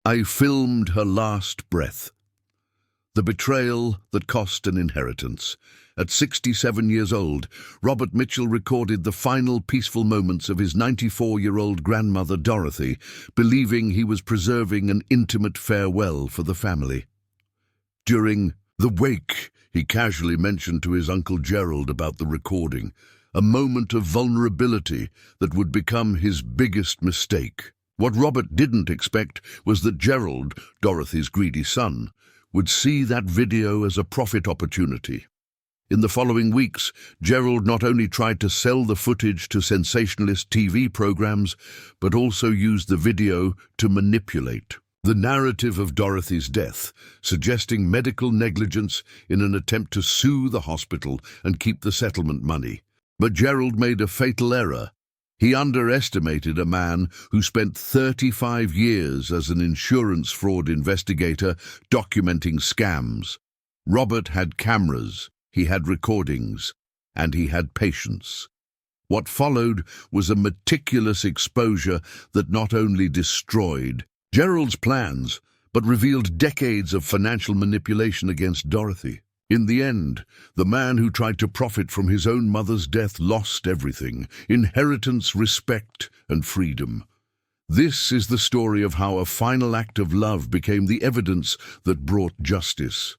I filmed her last breath. The betrayal that cost an inheritance. At 67 years old, Robert Mitchell recorded the final peaceful moments of his 94-year-old grandmother Dorothy, believing he was preserving an intimate farewell for the family. During the wake, he casually mentioned to his uncle Gerald about the recording, a moment of vulnerability that would become his biggest mistake. What Robert didn't expect was that Gerald, Dorothy's greedy son, would see that video as a profit opportunity. In the following weeks, Gerald not only tried to sell the footage to sensationalist TV programs, but also used the video to manipulate the narrative of Dorothy's death, suggesting medical negligence in an attempt to sue the hospital and keep the settlement money. But Gerald made a fatal error. He underestimated a man who spent 35 years as an insurance fraud investigator documenting scams. Robert had cameras, he had recordings, and he had patience. What followed was a meticulous exposure that not only destroyed Gerald's plans, but revealed decades of financial manipulation against Dorothy. In the end, the man who tried to profit from his own mother's death lost everything: inheritance, respect, and freedom. This is the story of how a final act of love became the evidence that brought justice.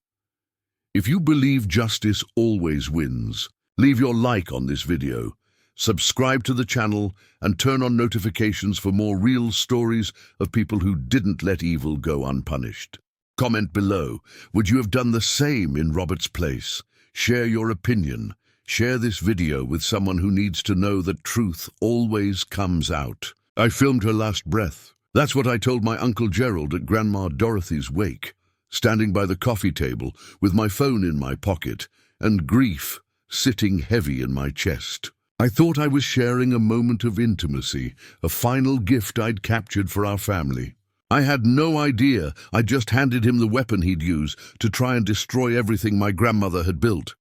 If you believe justice always wins, leave your like on this video, subscribe to the channel, and turn on notifications for more real stories of people who didn't let evil go unpunished. Comment below, would you have done the same in Robert's place? Share your opinion. Share this video with someone who needs to know that truth always comes out. I filmed her last breath. That's what I told my Uncle Gerald at Grandma Dorothy's wake, standing by the coffee table with my phone in my pocket and grief sitting heavy in my chest. I thought I was sharing a moment of intimacy, a final gift I'd captured for our family. I had no idea I'd just handed him the weapon he'd use to try and destroy everything my grandmother had built.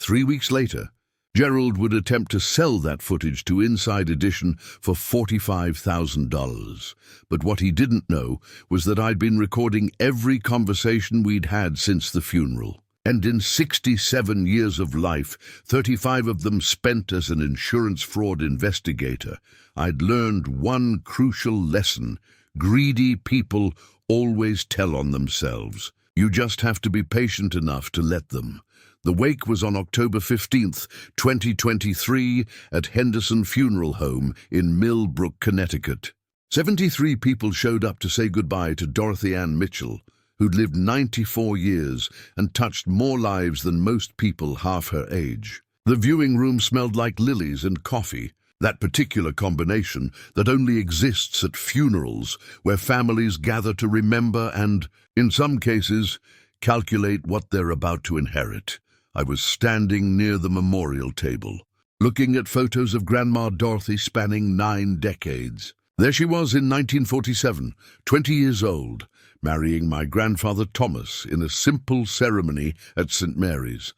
3 weeks later, Gerald would attempt to sell that footage to Inside Edition for $45,000. But what he didn't know was that I'd been recording every conversation we'd had since the funeral. And in 67 years of life, 35 of them spent as an insurance fraud investigator, I'd learned one crucial lesson: greedy people always tell on themselves. You just have to be patient enough to let them. The wake was on October 15th, 2023, at Henderson Funeral Home in Millbrook, Connecticut. 73 people showed up to say goodbye to Dorothy Ann Mitchell, who'd lived 94 years and touched more lives than most people half her age. The viewing room smelled like lilies and coffee, that particular combination that only exists at funerals, where families gather to remember and, in some cases, calculate what they're about to inherit. I was standing near the memorial table, looking at photos of Grandma Dorothy spanning 9 decades. There she was in 1947, 20 years old, marrying my grandfather Thomas in a simple ceremony at St. Mary's.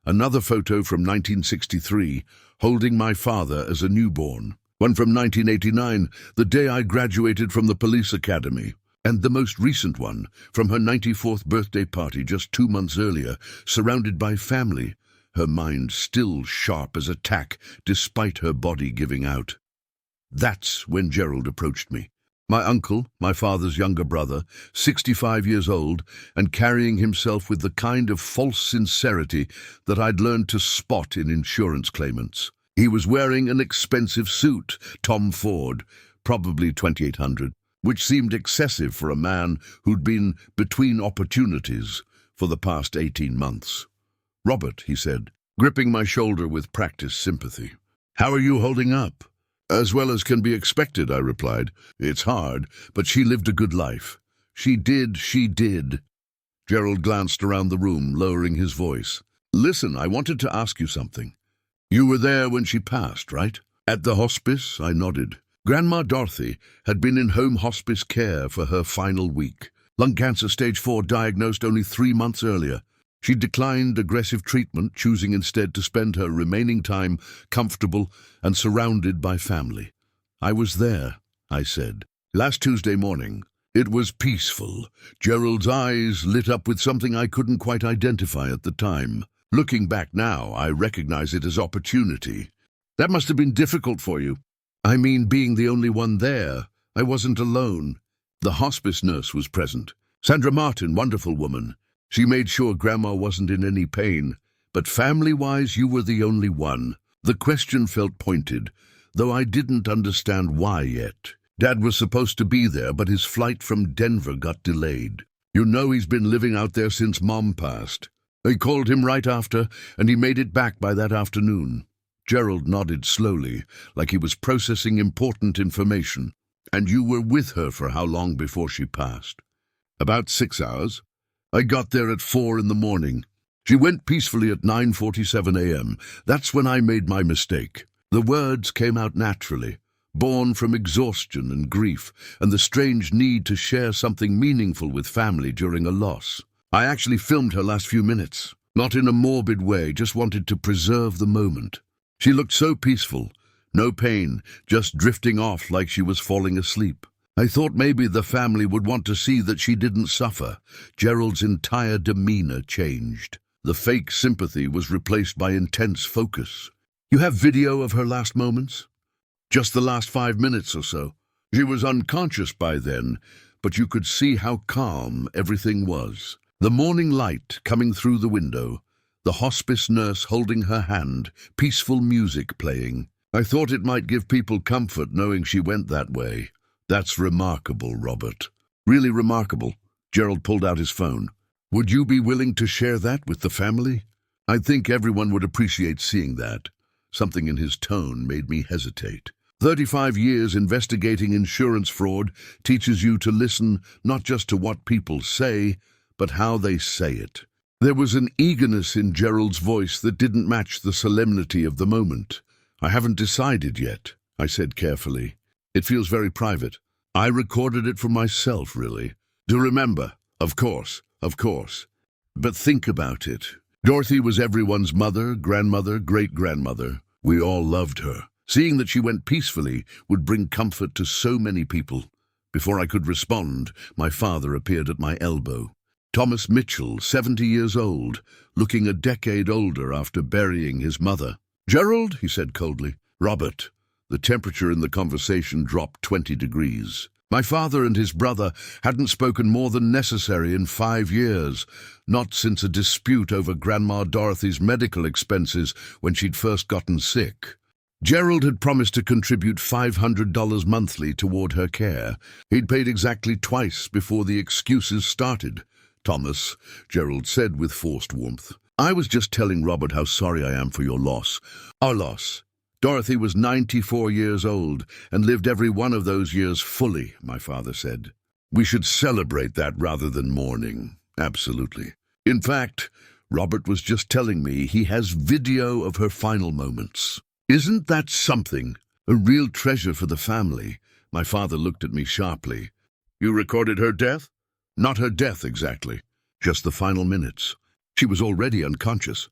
Another photo from 1963, holding my father as a newborn. One from 1989, the day I graduated from the police academy. And the most recent one, from her 94th birthday party just 2 months earlier, surrounded by family, her mind still sharp as a tack despite her body giving out. That's when Gerald approached me. My uncle, my father's younger brother, 65 years old, and carrying himself with the kind of false sincerity that I'd learned to spot in insurance claimants. He was wearing an expensive suit, Tom Ford, probably $2,800, which seemed excessive for a man who'd been between opportunities for the past 18 months. "Robert," he said, gripping my shoulder with practiced sympathy. "How are you holding up?" "As well as can be expected," I replied. "It's hard, but she lived a good life." She did. Gerald glanced around the room, lowering his voice. "Listen, I wanted to ask you something. You were there when she passed, right?" "At the hospice?" I nodded. Grandma Dorothy had been in home hospice care for her final week. Lung cancer stage 4 diagnosed only 3 months earlier. She declined aggressive treatment, choosing instead to spend her remaining time comfortable and surrounded by family. "I was there," I said. "Last Tuesday morning, It was peaceful. Gerald's eyes lit up with something I couldn't quite identify at the time. Looking back now, I recognize it as opportunity. That must have been difficult for you. I mean, being the only one there. I wasn't alone. The hospice nurse was present. Sandra Martin, wonderful woman. She made sure Grandma wasn't in any pain. But family-wise, you were the only one. The question felt pointed, though I didn't understand why yet. Dad was supposed to be there, but his flight from Denver got delayed. You know he's been living out there since Mom passed. I called him right after, and he made it back by that afternoon. Gerald nodded slowly, like he was processing important information. And you were with her for how long before she passed? About 6 hours. I got there at 4 in the morning. She went peacefully at 9:47 a.m. That's when I made my mistake. The words came out naturally, born from exhaustion and grief, and the strange need to share something meaningful with family during a loss. I actually filmed her last few minutes, not in a morbid way, just wanted to preserve the moment. She looked so peaceful, no pain, just drifting off like she was falling asleep. I thought maybe the family would want to see that she didn't suffer. Gerald's entire demeanor changed. The fake sympathy was replaced by intense focus. You have video of her last moments? Just the last 5 minutes or so. She was unconscious by then, but you could see how calm everything was. The morning light coming through the window, the hospice nurse holding her hand, peaceful music playing. I thought it might give people comfort knowing she went that way. That's remarkable, Robert. Really remarkable. Gerald pulled out his phone. Would you be willing to share that with the family? I think everyone would appreciate seeing that. Something in his tone made me hesitate. 35 years investigating insurance fraud teaches you to listen not just to what people say, but how they say it. There was an eagerness in Gerald's voice that didn't match the solemnity of the moment. I haven't decided yet, I said carefully. It feels very private. I recorded it for myself, really. To remember, of course. But think about it. Dorothy was everyone's mother, grandmother, great-grandmother. We all loved her. Seeing that she went peacefully would bring comfort to so many people. Before I could respond, my father appeared at my elbow. Thomas Mitchell, 70 years old, looking a decade older after burying his mother. "Gerald," he said coldly. "Robert." The temperature in the conversation dropped 20 degrees. My father and his brother hadn't spoken more than necessary in 5 years, not since a dispute over Grandma Dorothy's medical expenses when she'd first gotten sick. Gerald had promised to contribute $500 monthly toward her care. He'd paid exactly twice before the excuses started. "Thomas," Gerald said with forced warmth, "I was just telling Robert how sorry I am for your loss. Our loss. Dorothy was 94 years old and lived every one of those years fully," my father said. "We should celebrate that rather than mourning." Absolutely. In fact, Robert was just telling me he has video of her final moments. Isn't that something? A real treasure for the family. My father looked at me sharply. "You recorded her death?" "Not her death exactly, just the final minutes. She was already unconscious."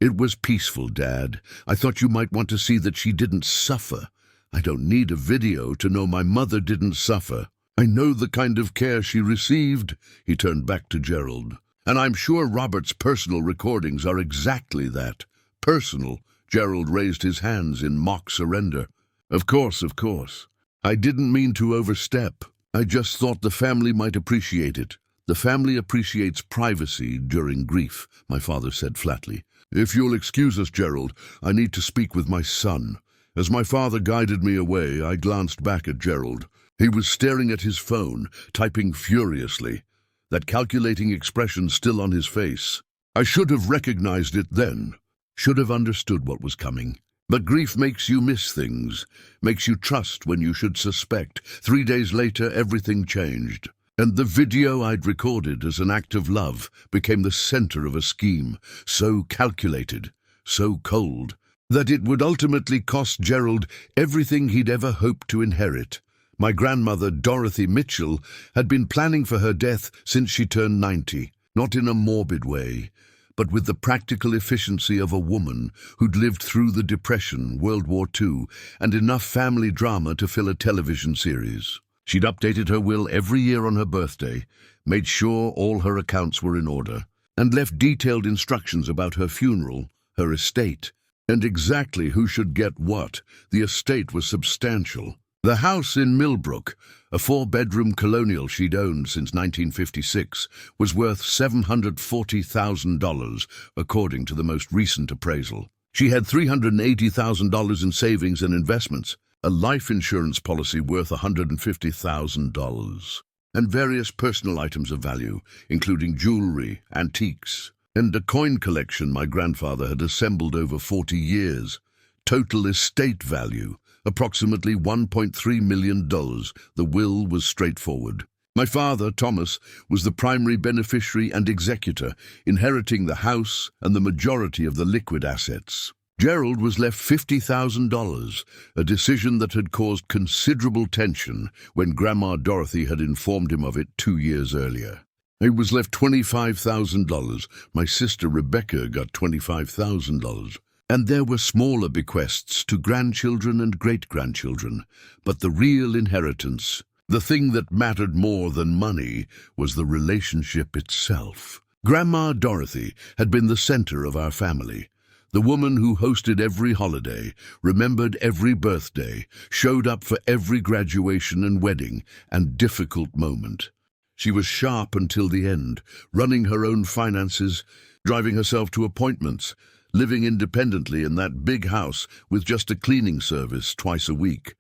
"It was peaceful, Dad. I thought you might want to see that she didn't suffer. I don't need a video to know my mother didn't suffer. I know the kind of care she received." He turned back to Gerald. "And I'm sure Robert's personal recordings are exactly that. Personal." Gerald raised his hands in mock surrender. Of course. I didn't mean to overstep. I just thought the family might appreciate it. The family appreciates privacy during grief," my father said flatly. "If you'll excuse us, Gerald, I need to speak with my son." As my father guided me away, I glanced back at Gerald. He was staring at his phone, typing furiously, that calculating expression still on his face. I should have recognized it then, should have understood what was coming. But grief makes you miss things, makes you trust when you should suspect. 3 days later, everything changed. And the video I'd recorded as an act of love became the center of a scheme, so calculated, so cold, that it would ultimately cost Gerald everything he'd ever hoped to inherit. My grandmother, Dorothy Mitchell, had been planning for her death since she turned 90, not in a morbid way, but with the practical efficiency of a woman who'd lived through the Depression, World War II, and enough family drama to fill a television series. She'd updated her will every year on her birthday, made sure all her accounts were in order, and left detailed instructions about her funeral, her estate, and exactly who should get what. The estate was substantial. The house in Millbrook, a 4-bedroom colonial she'd owned since 1956, was worth $740,000, according to the most recent appraisal. She had $380,000 in savings and investments, a life insurance policy worth $150,000, and various personal items of value, including jewelry, antiques, and a coin collection my grandfather had assembled over 40 years. Total estate value, approximately $1.3 million. The will was straightforward. My father, Thomas, was the primary beneficiary and executor, inheriting the house and the majority of the liquid assets. Gerald was left $50,000, a decision that had caused considerable tension when Grandma Dorothy had informed him of it 2 years earlier. He was left $25,000. My sister Rebecca got $25,000. And there were smaller bequests to grandchildren and great-grandchildren. But the real inheritance, the thing that mattered more than money, was the relationship itself. Grandma Dorothy had been the center of our family. The woman who hosted every holiday, remembered every birthday, showed up for every graduation and wedding and difficult moment. She was sharp until the end, running her own finances, driving herself to appointments, living independently in that big house with just a cleaning service twice a week.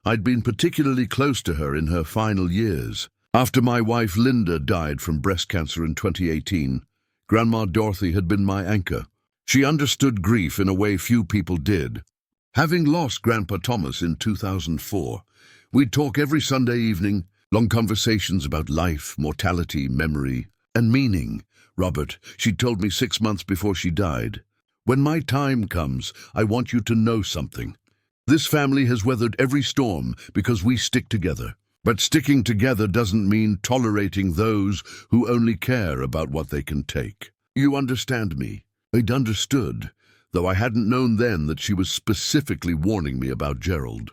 I'd been particularly close to her in her final years. After my wife Linda died from breast cancer in 2018, Grandma Dorothy had been my anchor. She understood grief in a way few people did. Having lost Grandpa Thomas in 2004, we'd talk every Sunday evening, long conversations about life, mortality, memory, and meaning. Robert, she told me 6 months before she died, "When my time comes, I want you to know something. This family has weathered every storm because we stick together. But sticking together doesn't mean tolerating those who only care about what they can take. You understand me?" I'd understood, though I hadn't known then that she was specifically warning me about Gerald.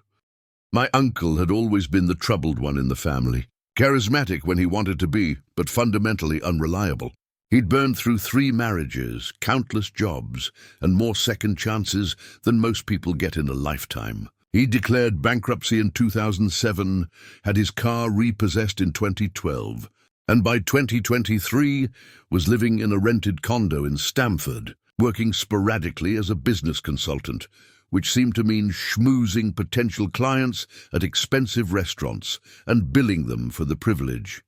My uncle had always been the troubled one in the family, charismatic when he wanted to be, but fundamentally unreliable. He'd burned through 3 marriages, countless jobs, and more second chances than most people get in a lifetime. He declared bankruptcy in 2007, had his car repossessed in 2012, and by 2023 was living in a rented condo in Stamford, working sporadically as a business consultant, which seemed to mean schmoozing potential clients at expensive restaurants and billing them for the privilege.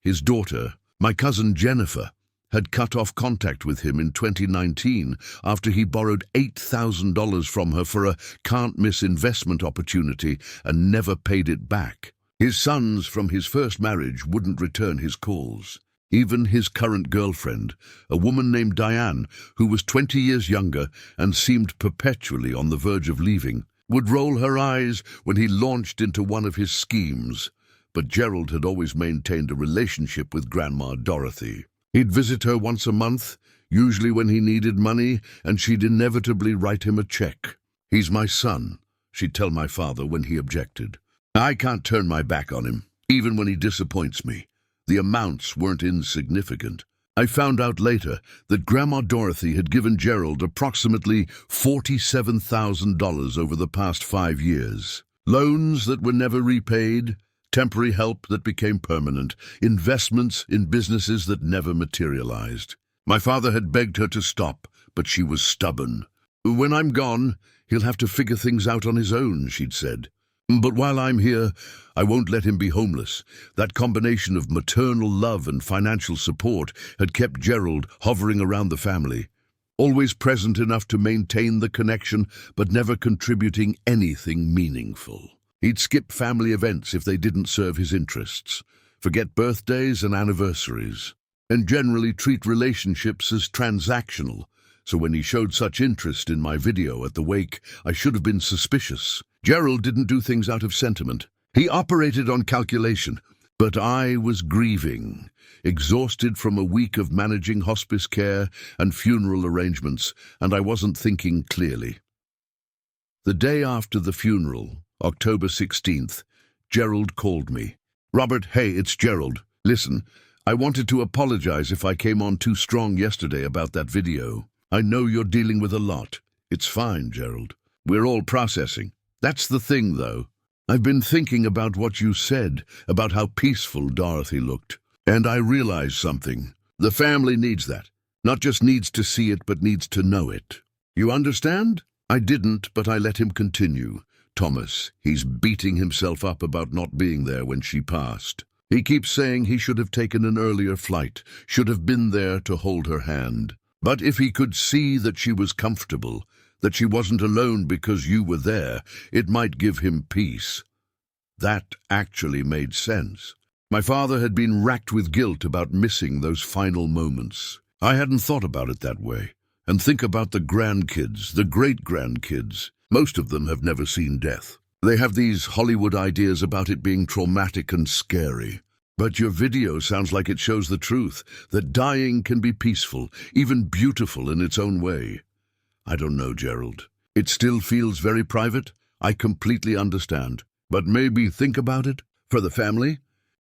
His daughter, my cousin Jennifer, had cut off contact with him in 2019 after he borrowed $8,000 from her for a can't-miss investment opportunity and never paid it back. His sons from his first marriage wouldn't return his calls. Even his current girlfriend, a woman named Diane, who was 20 years younger and seemed perpetually on the verge of leaving, would roll her eyes when he launched into one of his schemes. But Gerald had always maintained a relationship with Grandma Dorothy. He'd visit her once a month, usually when he needed money, and she'd inevitably write him a check. "He's my son," she'd tell my father when he objected. "I can't turn my back on him, even when he disappoints me." The amounts weren't insignificant. I found out later that Grandma Dorothy had given Gerald approximately $47,000 over the past 5 years. Loans that were never repaid, temporary help that became permanent, investments in businesses that never materialized. My father had begged her to stop, but she was stubborn. "When I'm gone, he'll have to figure things out on his own," she'd said. "But while I'm here, I won't let him be homeless." That combination of maternal love and financial support had kept Gerald hovering around the family, always present enough to maintain the connection, but never contributing anything meaningful. He'd skip family events if they didn't serve his interests, forget birthdays and anniversaries, and generally treat relationships as transactional. So when he showed such interest in my video at the wake, I should have been suspicious. Gerald didn't do things out of sentiment. He operated on calculation. But I was grieving, exhausted from a week of managing hospice care and funeral arrangements, and I wasn't thinking clearly. The day after the funeral, October 16th, Gerald called me. "Robert, hey, it's Gerald. Listen, I wanted to apologize if I came on too strong yesterday about that video. I know you're dealing with a lot. It's fine, Gerald. We're all processing. That's the thing, though. I've been thinking about what you said, about how peaceful Dorothy looked. And I realized something. The family needs that. Not just needs to see it, but needs to know it. You understand?" I didn't, but I let him continue. "Thomas, he's beating himself up about not being there when she passed. He keeps saying he should have taken an earlier flight, should have been there to hold her hand. But if he could see that she was comfortable, that she wasn't alone because you were there, it might give him peace." That actually made sense. My father had been racked with guilt about missing those final moments. I hadn't thought about it that way. And think about the grandkids, the great-grandkids. Most of them have never seen death. They have these Hollywood ideas about it being traumatic and scary. But your video sounds like it shows the truth, that dying can be peaceful, even beautiful in its own way. I don't know, Gerald. It still feels very private. I completely understand. But maybe think about it, for the family,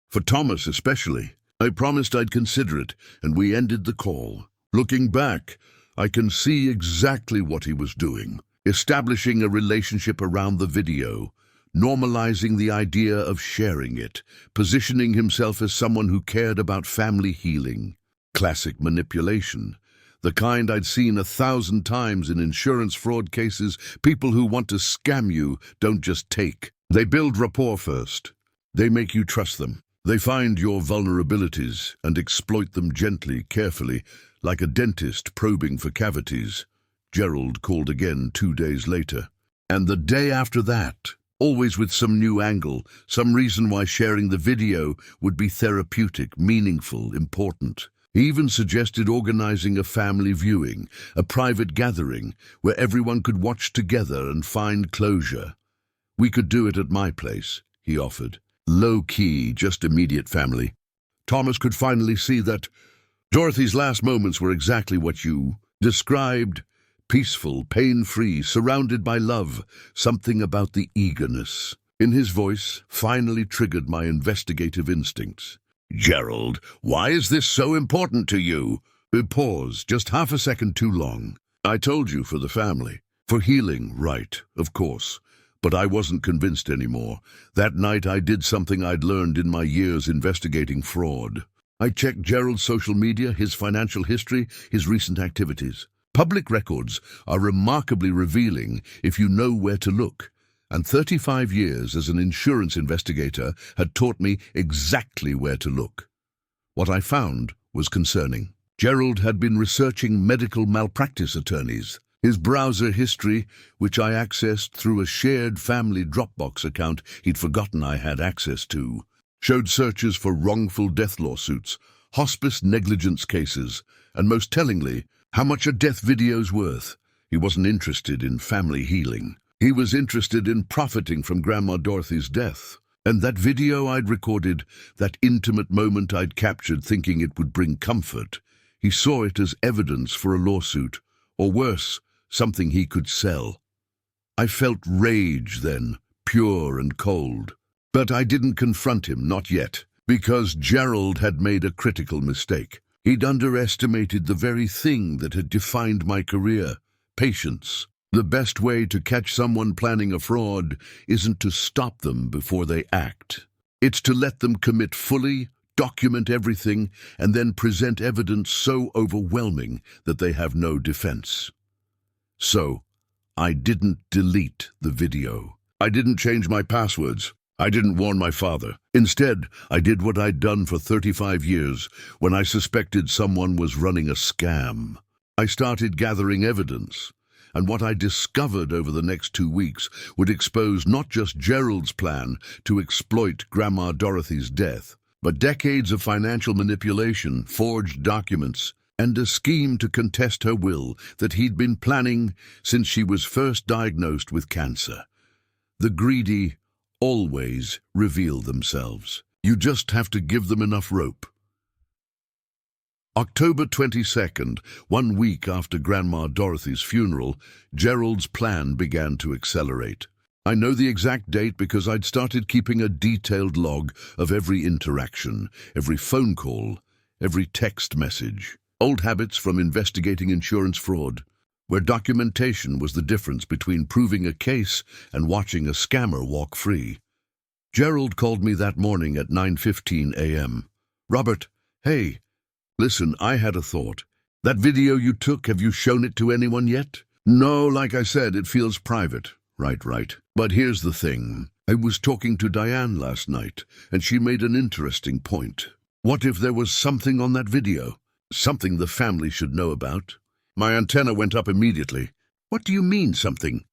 for Thomas especially. I promised I'd consider it, and we ended the call. Looking back, I can see exactly what he was doing. Establishing a relationship around the video, normalizing the idea of sharing it, positioning himself as someone who cared about family healing. Classic manipulation. The kind I'd seen 1,000 times in insurance fraud cases. People who want to scam you don't just take. They build rapport first. They make you trust them. They find your vulnerabilities and exploit them gently, carefully, like a dentist probing for cavities. Gerald called again 2 days later. And the day after that, always with some new angle, some reason why sharing the video would be therapeutic, meaningful, important. He even suggested organizing a family viewing, a private gathering, where everyone could watch together and find closure. We could do it at my place, he offered. Low-key, just immediate family. Thomas could finally see that Dorothy's last moments were exactly what you described. Peaceful, pain-free, surrounded by love. Something about the eagerness in his voice finally triggered my investigative instincts. "Gerald, why is this so important to you?" He paused, just half a second too long. "I told you, for the family. For healing, right, of course. But I wasn't convinced anymore. That night I did something I'd learned in my years investigating fraud. I checked Gerald's social media, his financial history, his recent activities. Public records are remarkably revealing if you know where to look. And 35 years as an insurance investigator had taught me exactly where to look. What I found was concerning. Gerald had been researching medical malpractice attorneys. His browser history, which I accessed through a shared family Dropbox account he'd forgotten I had access to, showed searches for wrongful death lawsuits, hospice negligence cases, and most tellingly, how much a death video's worth. He wasn't interested in family healing. He was interested in profiting from Grandma Dorothy's death. And that video I'd recorded, that intimate moment I'd captured thinking it would bring comfort, he saw it as evidence for a lawsuit, or worse, something he could sell. I felt rage then, pure and cold. But I didn't confront him, not yet, because Gerald had made a critical mistake. He'd underestimated the very thing that had defined my career: patience. The best way to catch someone planning a fraud isn't to stop them before they act. It's to let them commit fully, document everything, and then present evidence so overwhelming that they have no defense. So, I didn't delete the video. I didn't change my passwords. I didn't warn my father. Instead, I did what I'd done for 35 years when I suspected someone was running a scam. I started gathering evidence, and what I discovered over the next 2 weeks would expose not just Gerald's plan to exploit Grandma Dorothy's death, but decades of financial manipulation, forged documents, and a scheme to contest her will that he'd been planning since she was first diagnosed with cancer. The greedy always reveal themselves. You just have to give them enough rope. October 22nd, 1 week after Grandma Dorothy's funeral, Gerald's plan began to accelerate. I know the exact date because I'd started keeping a detailed log of every interaction, every phone call, every text message. Old habits from investigating insurance fraud, where documentation was the difference between proving a case and watching a scammer walk free. Gerald called me that morning at 9:15 a.m. "Robert, hey, listen, I had a thought. That video you took, have you shown it to anyone yet?" "No, like I said, it feels private." Right. But here's the thing. I was talking to Diane last night, and she made an interesting point. What if there was something on that video? Something the family should know about? My antenna went up immediately. "What do you mean, something?"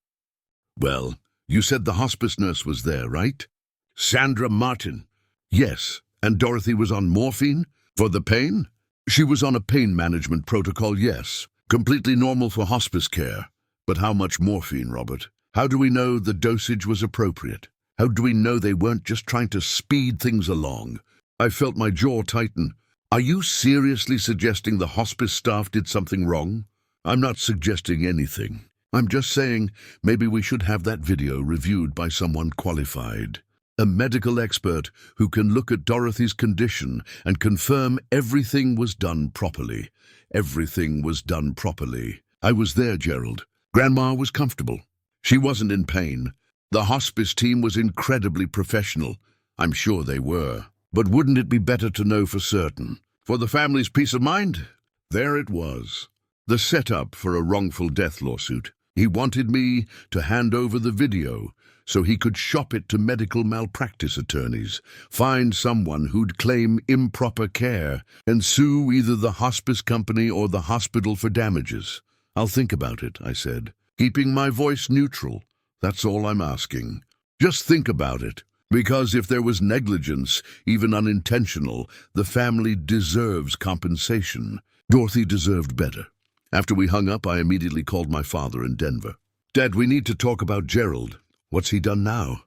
"Well, you said the hospice nurse was there, right? Sandra Martin." "Yes, and Dorothy was on morphine? For the pain?" "She was on a pain management protocol, yes. Completely normal for hospice care. But how much morphine, Robert? How do we know the dosage was appropriate? How do we know they weren't just trying to speed things along?" I felt my jaw tighten. "Are you seriously suggesting the hospice staff did something wrong?" "I'm not suggesting anything. I'm just saying maybe we should have that video reviewed by someone qualified. A medical expert who can look at Dorothy's condition and confirm everything was done properly. Everything was done properly. I was there, Gerald. Grandma was comfortable. She wasn't in pain. The hospice team was incredibly professional. I'm sure they were. But wouldn't it be better to know for certain? For the family's peace of mind?" There it was. The setup for a wrongful death lawsuit. He wanted me to hand over the video so he could shop it to medical malpractice attorneys, find someone who'd claim improper care, and sue either the hospice company or the hospital for damages. "I'll think about it," I said, keeping my voice neutral. "That's all I'm asking. Just think about it. Because if there was negligence, even unintentional, the family deserves compensation. Dorothy deserved better." After we hung up, I immediately called my father in Denver. "Dad, we need to talk about Gerald. What's he done now?"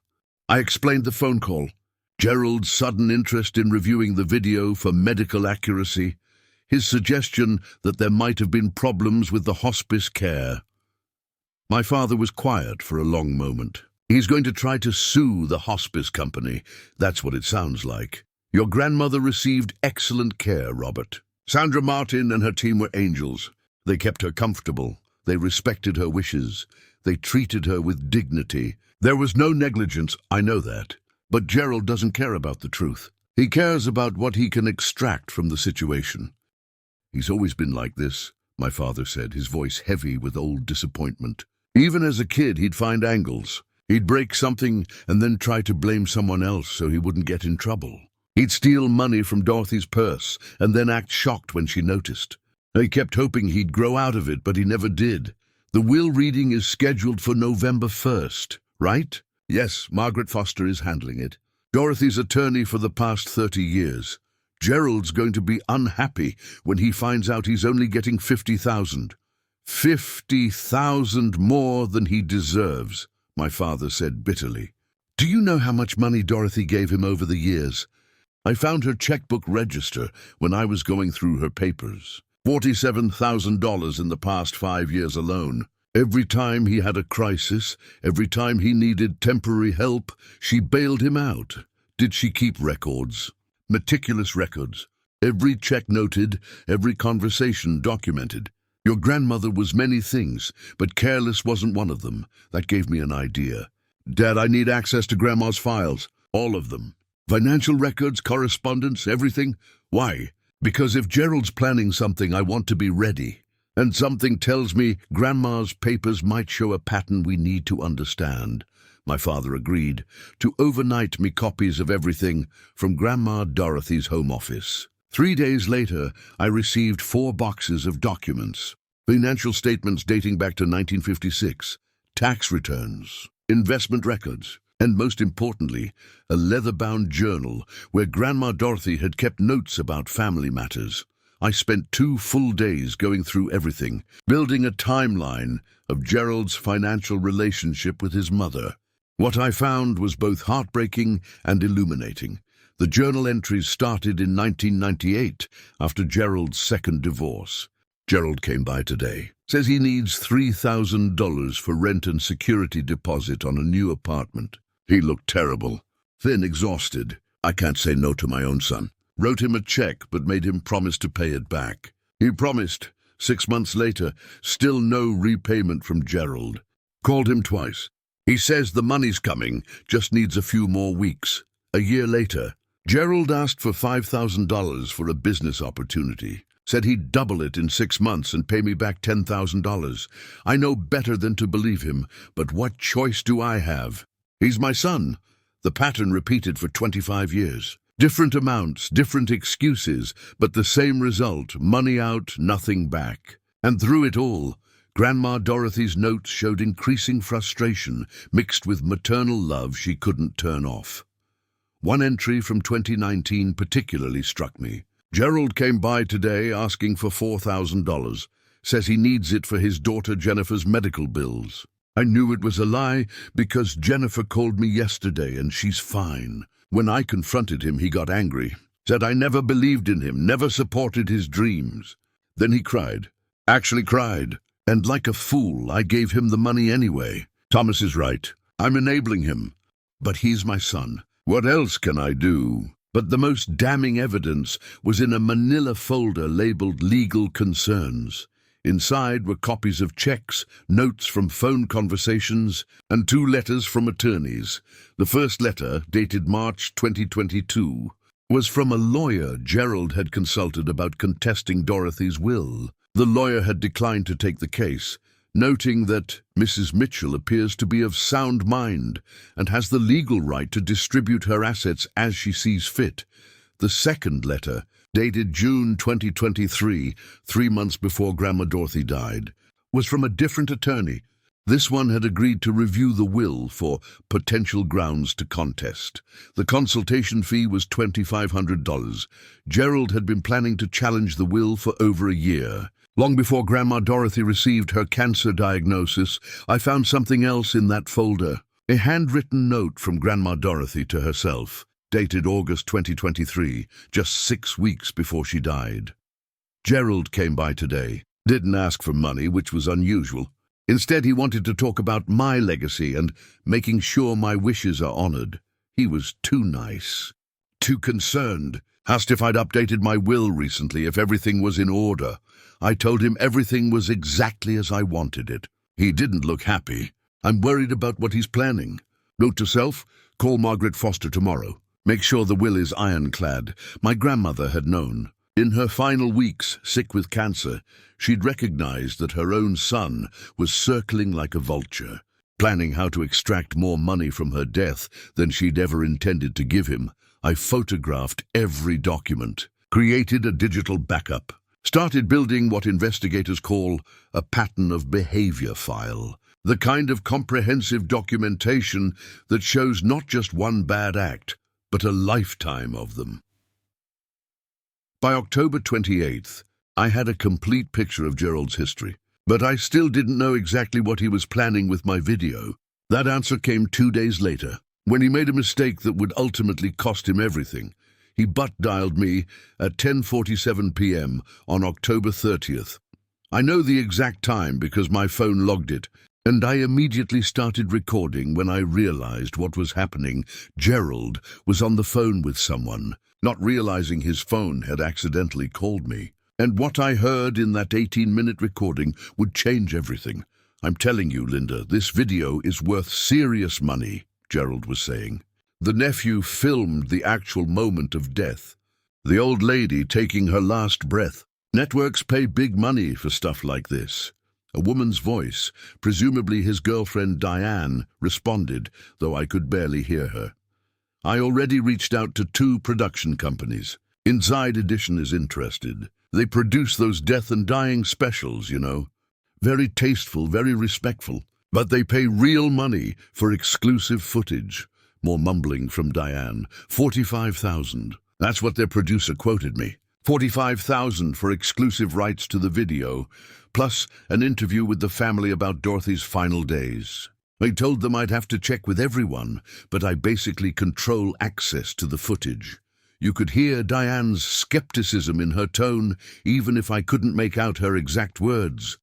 I explained the phone call. Gerald's sudden interest in reviewing the video for medical accuracy. His suggestion that there might have been problems with the hospice care. My father was quiet for a long moment. "He's going to try to sue the hospice company. That's what it sounds like. Your grandmother received excellent care, Robert. Sandra Martin and her team were angels. They kept her comfortable. They respected her wishes. They treated her with dignity. There was no negligence, I know that. But Gerald doesn't care about the truth. He cares about what he can extract from the situation." "He's always been like this," my father said, his voice heavy with old disappointment. "Even as a kid, he'd find angles. He'd break something and then try to blame someone else so he wouldn't get in trouble. He'd steal money from Dorothy's purse and then act shocked when she noticed. I kept hoping he'd grow out of it, but he never did. The will reading is scheduled for November 1st, right?" "Yes, Margaret Foster is handling it. Dorothy's attorney for the past 30 years. Gerald's going to be unhappy when he finds out he's only getting $50,000. $50,000 more than he deserves," my father said bitterly. "Do you know how much money Dorothy gave him over the years? I found her checkbook register when I was going through her papers. $47,000 in the past 5 years alone. Every time he had a crisis, every time he needed temporary help, she bailed him out. Did she keep records? Meticulous records. Every check noted, every conversation documented. Your grandmother was many things, but careless wasn't one of them. That gave me an idea. Dad, I need access to Grandma's files. All of them. Financial records, correspondence, everything. Why? Because if Gerald's planning something, I want to be ready. And something tells me Grandma's papers might show a pattern we need to understand." My father agreed to overnight me copies of everything from Grandma Dorothy's home office. 3 days later, I received 4 boxes of documents. Financial statements dating back to 1956, tax returns, investment records, and most importantly, a leather-bound journal where Grandma Dorothy had kept notes about family matters. I spent 2 full days going through everything, building a timeline of Gerald's financial relationship with his mother. What I found was both heartbreaking and illuminating. The journal entries started in 1998, after Gerald's second divorce. Gerald came by today. Says he needs $3,000 for rent and security deposit on a new apartment. He looked terrible, thin, exhausted. I can't say no to my own son. Wrote him a check but made him promise to pay it back. He promised. 6 months later, still no repayment from Gerald. Called him twice. He says the money's coming, just needs a few more weeks. A year later, Gerald asked for $5,000 for a business opportunity. Said he'd double it in 6 months and pay me back $10,000. I know better than to believe him, but what choice do I have? He's my son. The pattern repeated for 25 years. Different amounts, different excuses, but the same result, money out, nothing back. And through it all, Grandma Dorothy's notes showed increasing frustration mixed with maternal love she couldn't turn off. One entry from 2019 particularly struck me. Gerald came by today asking for $4,000. Says he needs it for his daughter Jennifer's medical bills. I knew it was a lie because Jennifer called me yesterday and she's fine. When I confronted him, he got angry. Said I never believed in him, never supported his dreams. Then he cried. Actually cried. And like a fool, I gave him the money anyway. Thomas is right. I'm enabling him. But he's my son. What else can I do? But the most damning evidence was in a manila folder labeled Legal Concerns. Inside were copies of checks, notes from phone conversations, and 2 letters from attorneys. The first letter, dated March 2022, was from a lawyer Gerald had consulted about contesting Dorothy's will. The lawyer had declined to take the case, noting that Mrs. Mitchell appears to be of sound mind and has the legal right to distribute her assets as she sees fit. The second letter, dated June 2023, 3 months before Grandma Dorothy died, was from a different attorney. This one had agreed to review the will for potential grounds to contest. The consultation fee was $2,500. Gerald had been planning to challenge the will for over a year. Long before Grandma Dorothy received her cancer diagnosis, I found something else in that folder. A handwritten note from Grandma Dorothy to herself, dated August 2023, just 6 weeks before she died. Gerald came by today. Didn't ask for money, which was unusual. Instead, he wanted to talk about my legacy and making sure my wishes are honored. He was too nice, too concerned. Asked if I'd updated my will recently, if everything was in order. I told him everything was exactly as I wanted it. He didn't look happy. I'm worried about what he's planning. Note to self, call Margaret Foster tomorrow. Make sure the will is ironclad. My grandmother had known. In her final weeks, sick with cancer, she'd recognized that her own son was circling like a vulture, planning how to extract more money from her death than she'd ever intended to give him. I photographed every document, created a digital backup, started building what investigators call a pattern of behavior file, the kind of comprehensive documentation that shows not just one bad act, but a lifetime of them. By October 28th, I had a complete picture of Gerald's history, but I still didn't know exactly what he was planning with my video. That answer came 2 days later, when he made a mistake that would ultimately cost him everything. He butt-dialed me at 10:47 p.m. on October 30th. I know the exact time because my phone logged it, and I immediately started recording when I realized what was happening. Gerald was on the phone with someone, not realizing his phone had accidentally called me. And what I heard in that 18-minute recording would change everything. I'm telling you, Linda, this video is worth serious money, Gerald was saying. The nephew filmed the actual moment of death, the old lady taking her last breath. Networks pay big money for stuff like this. A woman's voice, presumably his girlfriend Diane, responded, though I could barely hear her. I already reached out to 2 production companies. Inside Edition is interested. They produce those death and dying specials, you know. Very tasteful, very respectful. But they pay real money for exclusive footage. More mumbling from Diane. $45,000. That's what their producer quoted me. $45,000 for exclusive rights to the video, plus an interview with the family about Dorothy's final days. I told them I'd have to check with everyone, but I basically control access to the footage. You could hear Diane's skepticism in her tone, even if I couldn't make out her exact words.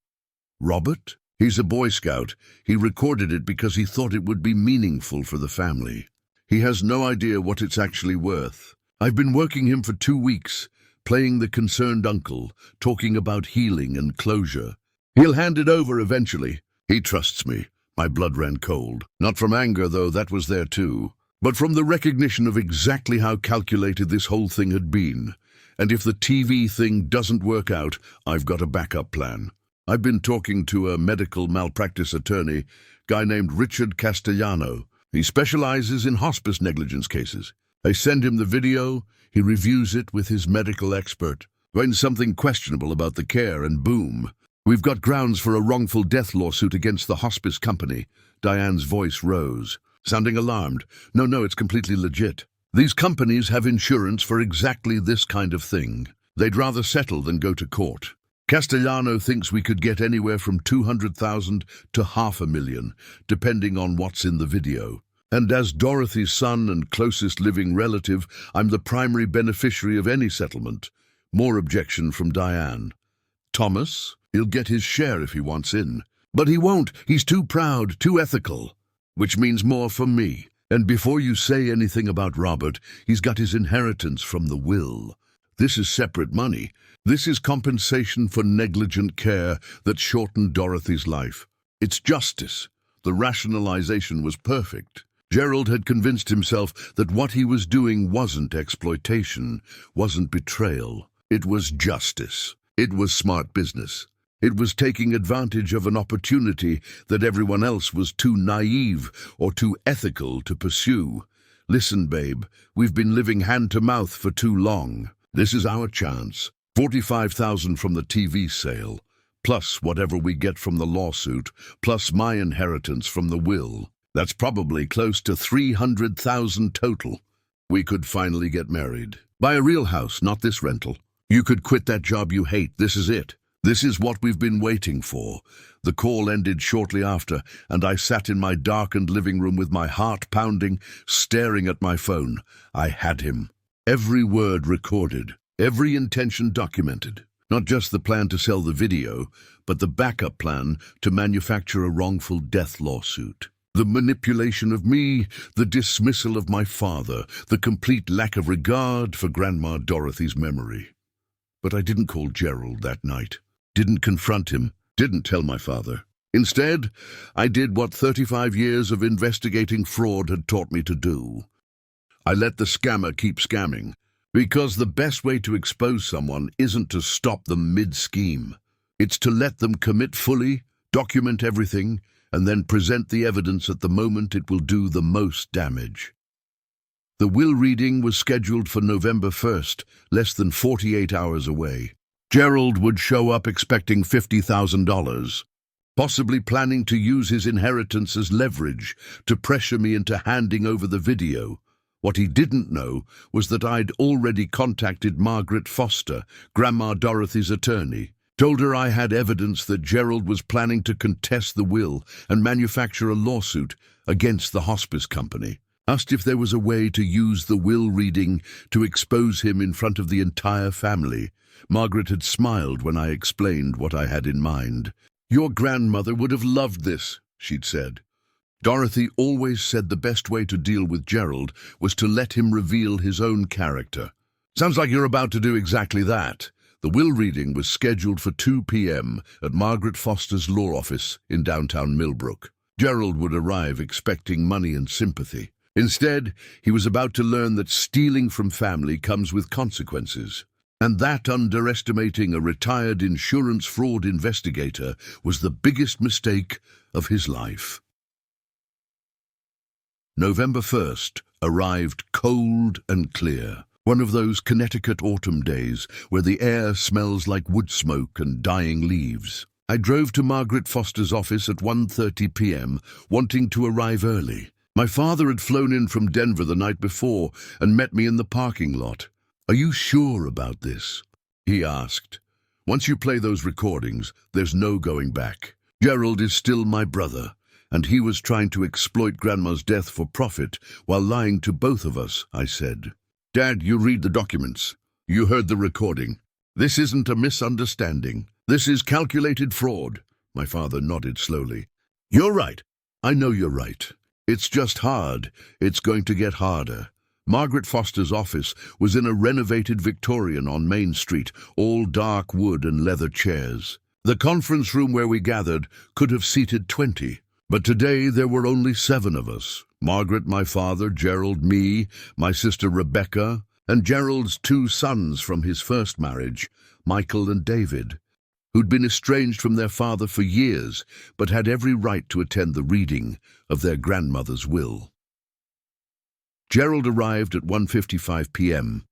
Robert? He's a Boy Scout. He recorded it because he thought it would be meaningful for the family. He has no idea what it's actually worth. I've been working him for 2 weeks, playing the concerned uncle, talking about healing and closure. He'll hand it over eventually. He trusts me. My blood ran cold. Not from anger, though, that was there too, but from the recognition of exactly how calculated this whole thing had been. And if the TV thing doesn't work out, I've got a backup plan. I've been talking to a medical malpractice attorney, guy named Richard Castellano. He specializes in hospice negligence cases. I send him the video, he reviews it with his medical expert, finds something questionable about the care, and boom. We've got grounds for a wrongful death lawsuit against the hospice company. Diane's voice rose, sounding alarmed. No, it's completely legit. These companies have insurance for exactly this kind of thing. They'd rather settle than go to court. Castellano thinks we could get anywhere from $200,000 to $500,000, depending on what's in the video. And as Dorothy's son and closest living relative, I'm the primary beneficiary of any settlement. More objection from Diane. Thomas? He'll get his share if he wants in. But he won't. He's too proud, too ethical. Which means more for me. And before you say anything about Robert, he's got his inheritance from the will. This is separate money. This is compensation for negligent care that shortened Dorothy's life. It's justice. The rationalization was perfect. Gerald had convinced himself that what he was doing wasn't exploitation, wasn't betrayal. It was justice. It was smart business. It was taking advantage of an opportunity that everyone else was too naive or too ethical to pursue. Listen, babe, we've been living hand to mouth for too long. This is our chance. $45,000 from the TV sale, plus whatever we get from the lawsuit, plus my inheritance from the will. That's probably close to $300,000 total. We could finally get married. Buy a real house, not this rental. You could quit that job you hate. This is it. This is what we've been waiting for. The call ended shortly after, and I sat in my darkened living room with my heart pounding, staring at my phone. I had him. Every word recorded. Every intention documented. Not just the plan to sell the video, but the backup plan to manufacture a wrongful death lawsuit. The manipulation of me, the dismissal of my father, the complete lack of regard for Grandma Dorothy's memory. But I didn't call Gerald that night. Didn't confront him. Didn't tell my father. Instead, I did what 35 years of investigating fraud had taught me to do. I let the scammer keep scamming. Because the best way to expose someone isn't to stop them mid-scheme. It's to let them commit fully, document everything, and then present the evidence at the moment it will do the most damage. The will reading was scheduled for November 1st, less than 48 hours away. Gerald would show up expecting $50,000, possibly planning to use his inheritance as leverage to pressure me into handing over the video. What he didn't know was that I'd already contacted Margaret Foster, Grandma Dorothy's attorney, told her I had evidence that Gerald was planning to contest the will and manufacture a lawsuit against the hospice company, asked if there was a way to use the will reading to expose him in front of the entire family. Margaret had smiled when I explained what I had in mind. "Your grandmother would have loved this," she'd said. Dorothy always said the best way to deal with Gerald was to let him reveal his own character. Sounds like you're about to do exactly that. The will reading was scheduled for 2 p.m. at Margaret Foster's law office in downtown Millbrook. Gerald would arrive expecting money and sympathy. Instead, he was about to learn that stealing from family comes with consequences, and that underestimating a retired insurance fraud investigator was the biggest mistake of his life. November 1st arrived cold and clear, one of those Connecticut autumn days where the air smells like wood smoke and dying leaves. I drove to Margaret Foster's office at 1:30 p.m., wanting to arrive early. My father had flown in from Denver the night before and met me in the parking lot. "Are you sure about this?" he asked. "Once you play those recordings, there's no going back. Gerald is still my brother, and he was trying to exploit Grandma's death for profit while lying to both of us," I said. "Dad, you read the documents. You heard the recording. This isn't a misunderstanding. This is calculated fraud. My father nodded slowly. You're right. I know you're right. It's just hard. It's going to get harder. Margaret Foster's office was in a renovated Victorian on Main Street, all dark wood and leather chairs. The conference room where we gathered could have seated 20, but today there were only 7 of us. Margaret, my father, Gerald, me, my sister Rebecca, and Gerald's 2 sons from his first marriage, Michael and David, who'd been estranged from their father for years, but had every right to attend the reading of their grandmother's will. Gerald arrived at 1:55 p.m.,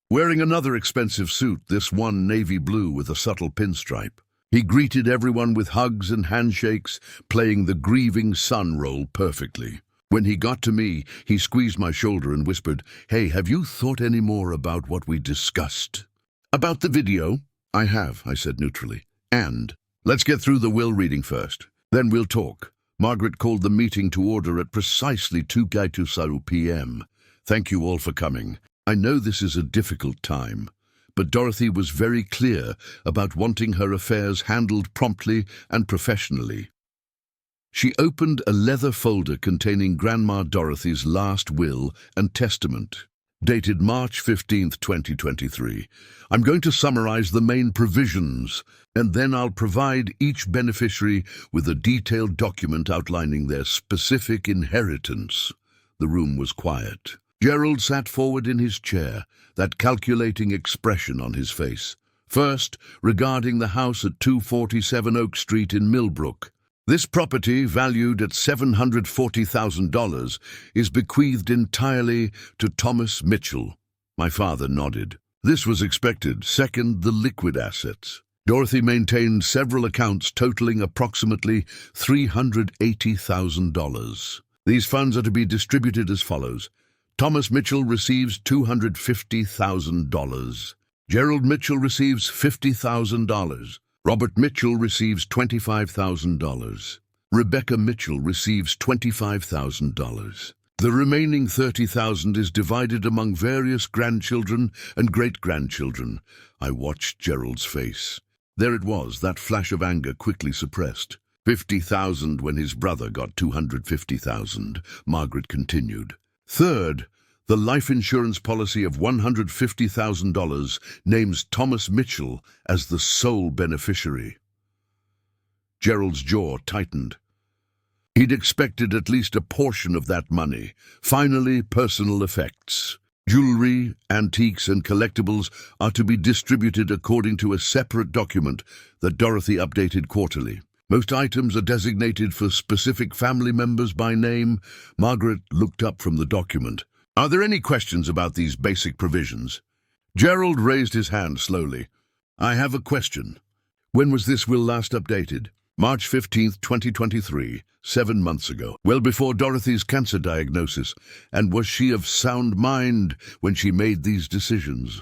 wearing another expensive suit, this one navy blue with a subtle pinstripe. He greeted everyone with hugs and handshakes, playing the grieving son role perfectly. When he got to me, he squeezed my shoulder and whispered, "Hey, have you thought any more about what we discussed?" "About the video?" "I have," I said neutrally. "And let's get through the will reading first. Then we'll talk." Margaret called the meeting to order at precisely 2:00 p.m. "Thank you all for coming. I know this is a difficult time, but Dorothy was very clear about wanting her affairs handled promptly and professionally." She opened a leather folder containing Grandma Dorothy's last will and testament, dated March 15th, 2023. "I'm going to summarize the main provisions, and then I'll provide each beneficiary with a detailed document outlining their specific inheritance." The room was quiet. Gerald sat forward in his chair, that calculating expression on his face. First, regarding the house at 247 Oak Street in Millbrook. "This property, valued at $740,000, is bequeathed entirely to Thomas Mitchell." My father nodded. This was expected. Second, the liquid assets. Dorothy maintained several accounts totaling approximately $380,000. These funds are to be distributed as follows. Thomas Mitchell receives $250,000. Gerald Mitchell receives $50,000. Robert Mitchell receives $25,000. Rebecca Mitchell receives $25,000. The remaining $30,000 is divided among various grandchildren and great-grandchildren. I watched Gerald's face. There it was, that flash of anger quickly suppressed. $50,000 when his brother got $250,000, Margaret continued. Third, the life insurance policy of $150,000 names Thomas Mitchell as the sole beneficiary. Gerald's jaw tightened. He'd expected at least a portion of that money. Finally, personal effects. Jewelry, antiques, and collectibles are to be distributed according to a separate document that Dorothy updated quarterly. Most items are designated for specific family members by name. Margaret looked up from the document. "Are there any questions about these basic provisions?" Gerald raised his hand slowly. "I have a question. When was this will last updated?" "March 15th, 2023, 7 months ago, well before Dorothy's cancer diagnosis. And was she of sound mind when she made these decisions?"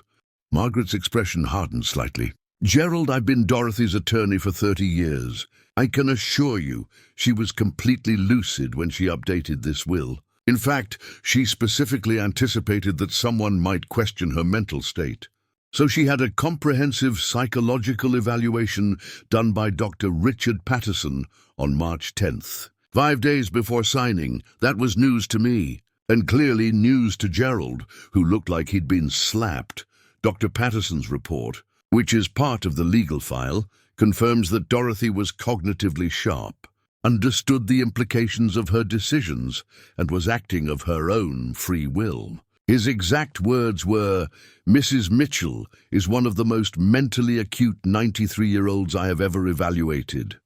Margaret's expression hardened slightly. "Gerald, I've been Dorothy's attorney for 30 years. I can assure you she was completely lucid when she updated this will. In fact, she specifically anticipated that someone might question her mental state. So she had a comprehensive psychological evaluation done by Dr. Richard Patterson on March 10th. 5 days before signing, that was news to me, and clearly news to Gerald, who looked like he'd been slapped. Dr. Patterson's report, which is part of the legal file, confirms that Dorothy was cognitively sharp, understood the implications of her decisions, and was acting of her own free will. His exact words were, "Mrs. Mitchell is one of the most mentally acute 93-year-olds I have ever evaluated."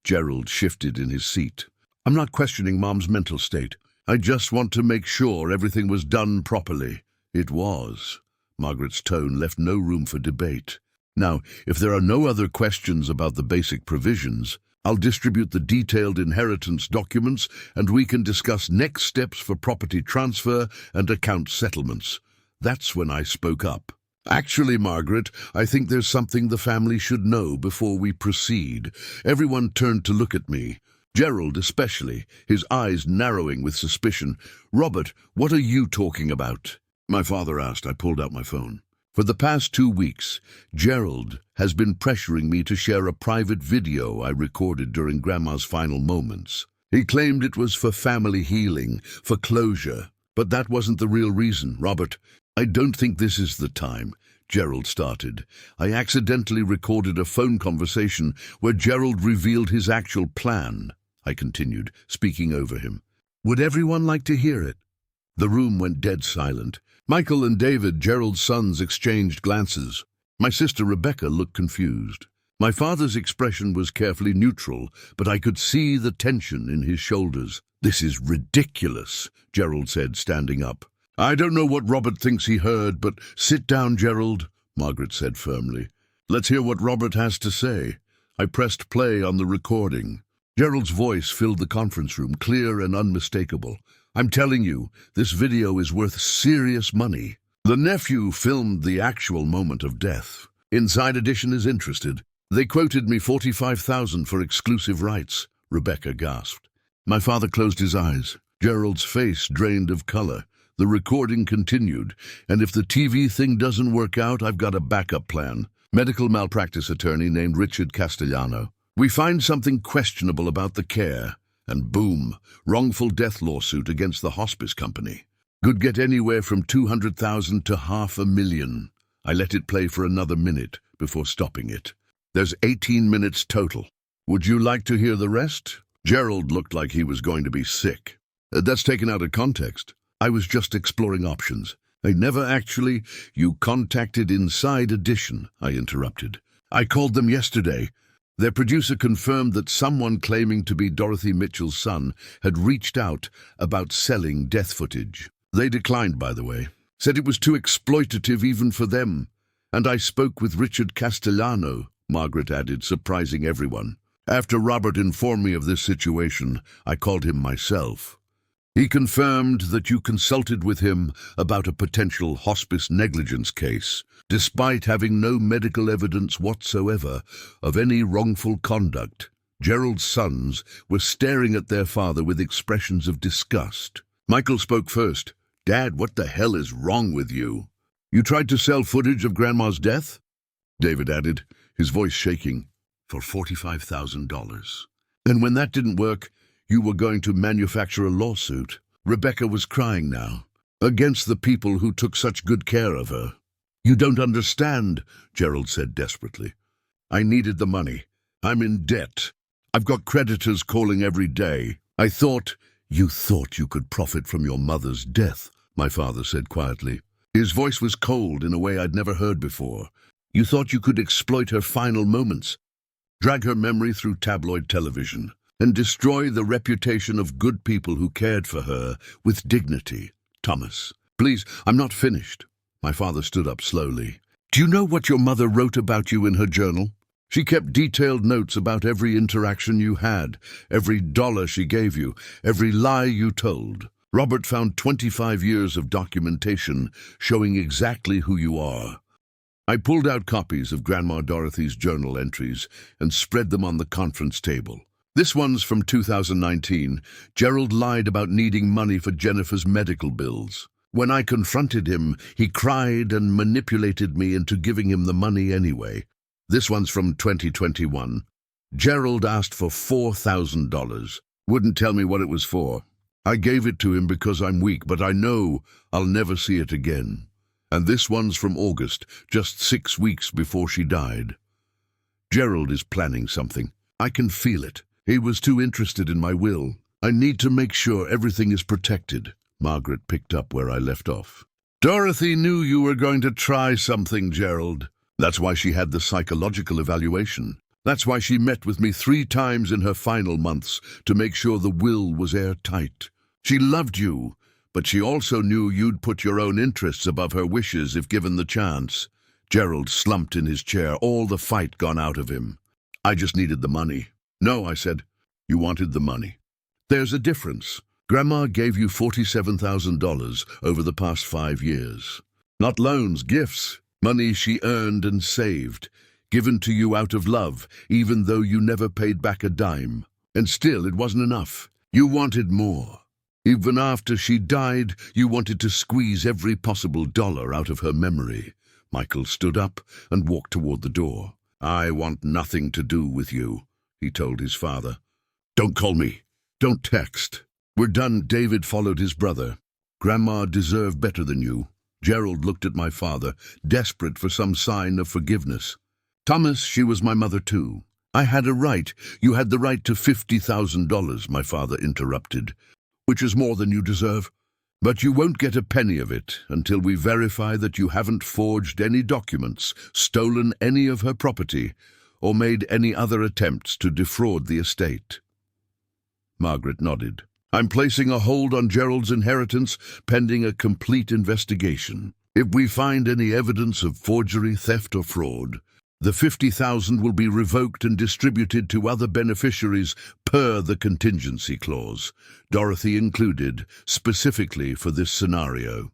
Gerald shifted in his seat. "I'm not questioning Mom's mental state. I just want to make sure everything was done properly." It was. Margaret's tone left no room for debate. "Now, if there are no other questions about the basic provisions, I'll distribute the detailed inheritance documents and we can discuss next steps for property transfer and account settlements." That's when I spoke up. "Actually, Margaret, I think there's something the family should know before we proceed." Everyone turned to look at me. Gerald especially, his eyes narrowing with suspicion. "Robert, what are you talking about?" My father asked. I pulled out my phone. For the past 2 weeks, Gerald has been pressuring me to share a private video I recorded during Grandma's final moments. He claimed it was for family healing, for closure. But that wasn't the real reason, Robert. I don't think this is the time, Gerald started. I accidentally recorded a phone conversation where Gerald revealed his actual plan, I continued, speaking over him. Would everyone like to hear it? The room went dead silent. Michael and David, Gerald's sons, exchanged glances. My sister Rebecca looked confused. My father's expression was carefully neutral, but I could see the tension in his shoulders. This is ridiculous, Gerald said, standing up. I don't know what Robert thinks he heard, but sit down, Gerald, Margaret said firmly. Let's hear what Robert has to say. I pressed play on the recording. Gerald's voice filled the conference room, clear and unmistakable. I'm telling you, this video is worth serious money. The nephew filmed the actual moment of death. Inside Edition is interested. They quoted me $45,000 for exclusive rights, Rebecca gasped. My father closed his eyes. Gerald's face drained of color. The recording continued, and if the TV thing doesn't work out, I've got a backup plan. Medical malpractice attorney named Richard Castellano. We find something questionable about the care, and boom, wrongful death lawsuit against the hospice company. Could get anywhere from $200,000 to $500,000. I let it play for another minute before stopping it. There's 18 minutes total. Would you like to hear the rest? Gerald looked like he was going to be sick. That's taken out of context. I was just exploring options. I never actually... You contacted Inside Edition, I interrupted. I called them yesterday. Their producer confirmed that someone claiming to be Dorothy Mitchell's son had reached out about selling death footage. They declined, by the way. Said it was too exploitative even for them. And I spoke with Richard Castellano, Margaret added, surprising everyone. After Robert informed me of this situation, I called him myself. He confirmed that you consulted with him about a potential hospice negligence case, despite having no medical evidence whatsoever of any wrongful conduct. Gerald's sons were staring at their father with expressions of disgust. Michael spoke first. Dad, what the hell is wrong with you? You tried to sell footage of Grandma's death? David added, his voice shaking, for $45,000. And when that didn't work, you were going to manufacture a lawsuit. Rebecca was crying now, against the people who took such good care of her. You don't understand, Gerald said desperately. I needed the money. I'm in debt. I've got creditors calling every day. You thought you could profit from your mother's death, my father said quietly. His voice was cold in a way I'd never heard before. You thought you could exploit her final moments, drag her memory through tabloid television, and destroy the reputation of good people who cared for her with dignity. Thomas, please, I'm not finished. My father stood up slowly. Do you know what your mother wrote about you in her journal? She kept detailed notes about every interaction you had, every dollar she gave you, every lie you told. Robert found 25 years of documentation showing exactly who you are. I pulled out copies of Grandma Dorothy's journal entries and spread them on the conference table. This one's from 2019. Gerald lied about needing money for Jennifer's medical bills. When I confronted him, he cried and manipulated me into giving him the money anyway. This one's from 2021. Gerald asked for $4,000. Wouldn't tell me what it was for. I gave it to him because I'm weak, but I know I'll never see it again. And this one's from August, just 6 weeks before she died. Gerald is planning something. I can feel it. He was too interested in my will. I need to make sure everything is protected. Margaret picked up where I left off. Dorothy knew you were going to try something, Gerald. That's why she had the psychological evaluation. That's why she met with me 3 times in her final months to make sure the will was airtight. She loved you, but she also knew you'd put your own interests above her wishes if given the chance. Gerald slumped in his chair, all the fight gone out of him. I just needed the money. No, I said. You wanted the money. There's a difference. Grandma gave you $47,000 over the past 5 years. Not loans, gifts. Money she earned and saved, given to you out of love, even though you never paid back a dime. And still, it wasn't enough. You wanted more. Even after she died, you wanted to squeeze every possible dollar out of her memory. Michael stood up and walked toward the door. "I want nothing to do with you," he told his father. "Don't call me. Don't text. We're done." David followed his brother. "Grandma deserved better than you." Gerald looked at my father, desperate for some sign of forgiveness. "Thomas, she was my mother too." "I had a right. You had the right to $50,000, my father interrupted. "Which is more than you deserve. But you won't get a penny of it until we verify that you haven't forged any documents, stolen any of her property, or made any other attempts to defraud the estate." Margaret nodded. "I'm placing a hold on Gerald's inheritance pending a complete investigation. If we find any evidence of forgery, theft, or fraud, the $50,000 will be revoked and distributed to other beneficiaries per the contingency clause, Dorothy included, specifically for this scenario."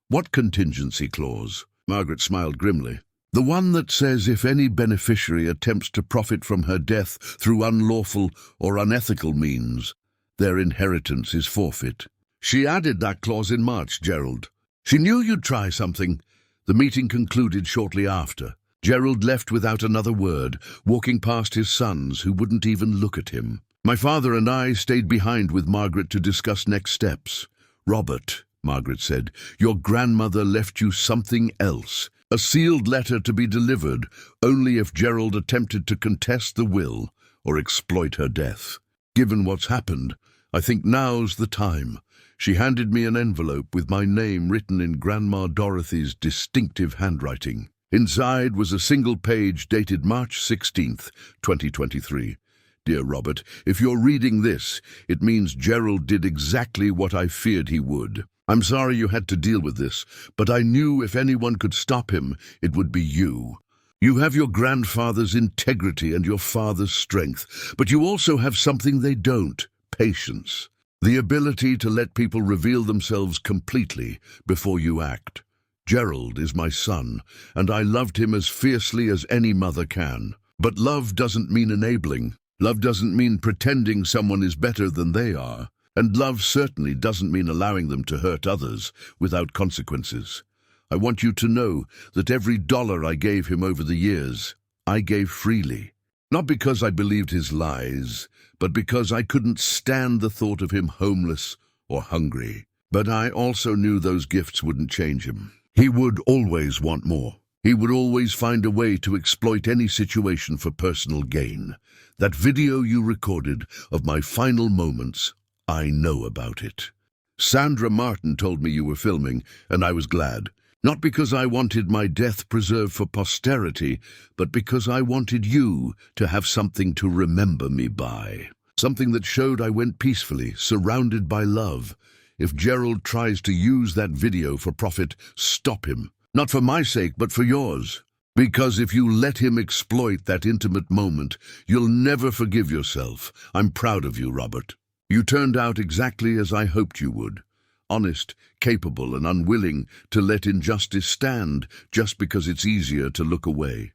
"What contingency clause?" Margaret smiled grimly. "The one that says if any beneficiary attempts to profit from her death through unlawful or unethical means, their inheritance is forfeit." "She added that clause in March, Gerald. She knew you'd try something." The meeting concluded shortly after. Gerald left without another word, walking past his sons who wouldn't even look at him. My father and I stayed behind with Margaret to discuss next steps. "Robert," Margaret said, "your grandmother left you something else. A sealed letter to be delivered only if Gerald attempted to contest the will or exploit her death. Given what's happened, I think now's the time." She handed me an envelope with my name written in Grandma Dorothy's distinctive handwriting. Inside was a single page dated March 16th, 2023. "Dear Robert, if you're reading this, it means Gerald did exactly what I feared he would. I'm sorry you had to deal with this, but I knew if anyone could stop him, it would be you. You have your grandfather's integrity and your father's strength, but you also have something they don't: patience. The ability to let people reveal themselves completely before you act. Gerald is my son, and I loved him as fiercely as any mother can. But love doesn't mean enabling. Love doesn't mean pretending someone is better than they are. And love certainly doesn't mean allowing them to hurt others without consequences. I want you to know that every dollar I gave him over the years, I gave freely. Not because I believed his lies, but because I couldn't stand the thought of him homeless or hungry. But I also knew those gifts wouldn't change him. He would always want more. He would always find a way to exploit any situation for personal gain. That video you recorded of my final moments, I know about it. Sandra Martin told me you were filming, and I was glad. Not because I wanted my death preserved for posterity, but because I wanted you to have something to remember me by. Something that showed I went peacefully, surrounded by love. If Gerald tries to use that video for profit, stop him. Not for my sake, but for yours. Because if you let him exploit that intimate moment, you'll never forgive yourself. I'm proud of you, Robert. You turned out exactly as I hoped you would. Honest, capable, and unwilling to let injustice stand just because it's easier to look away.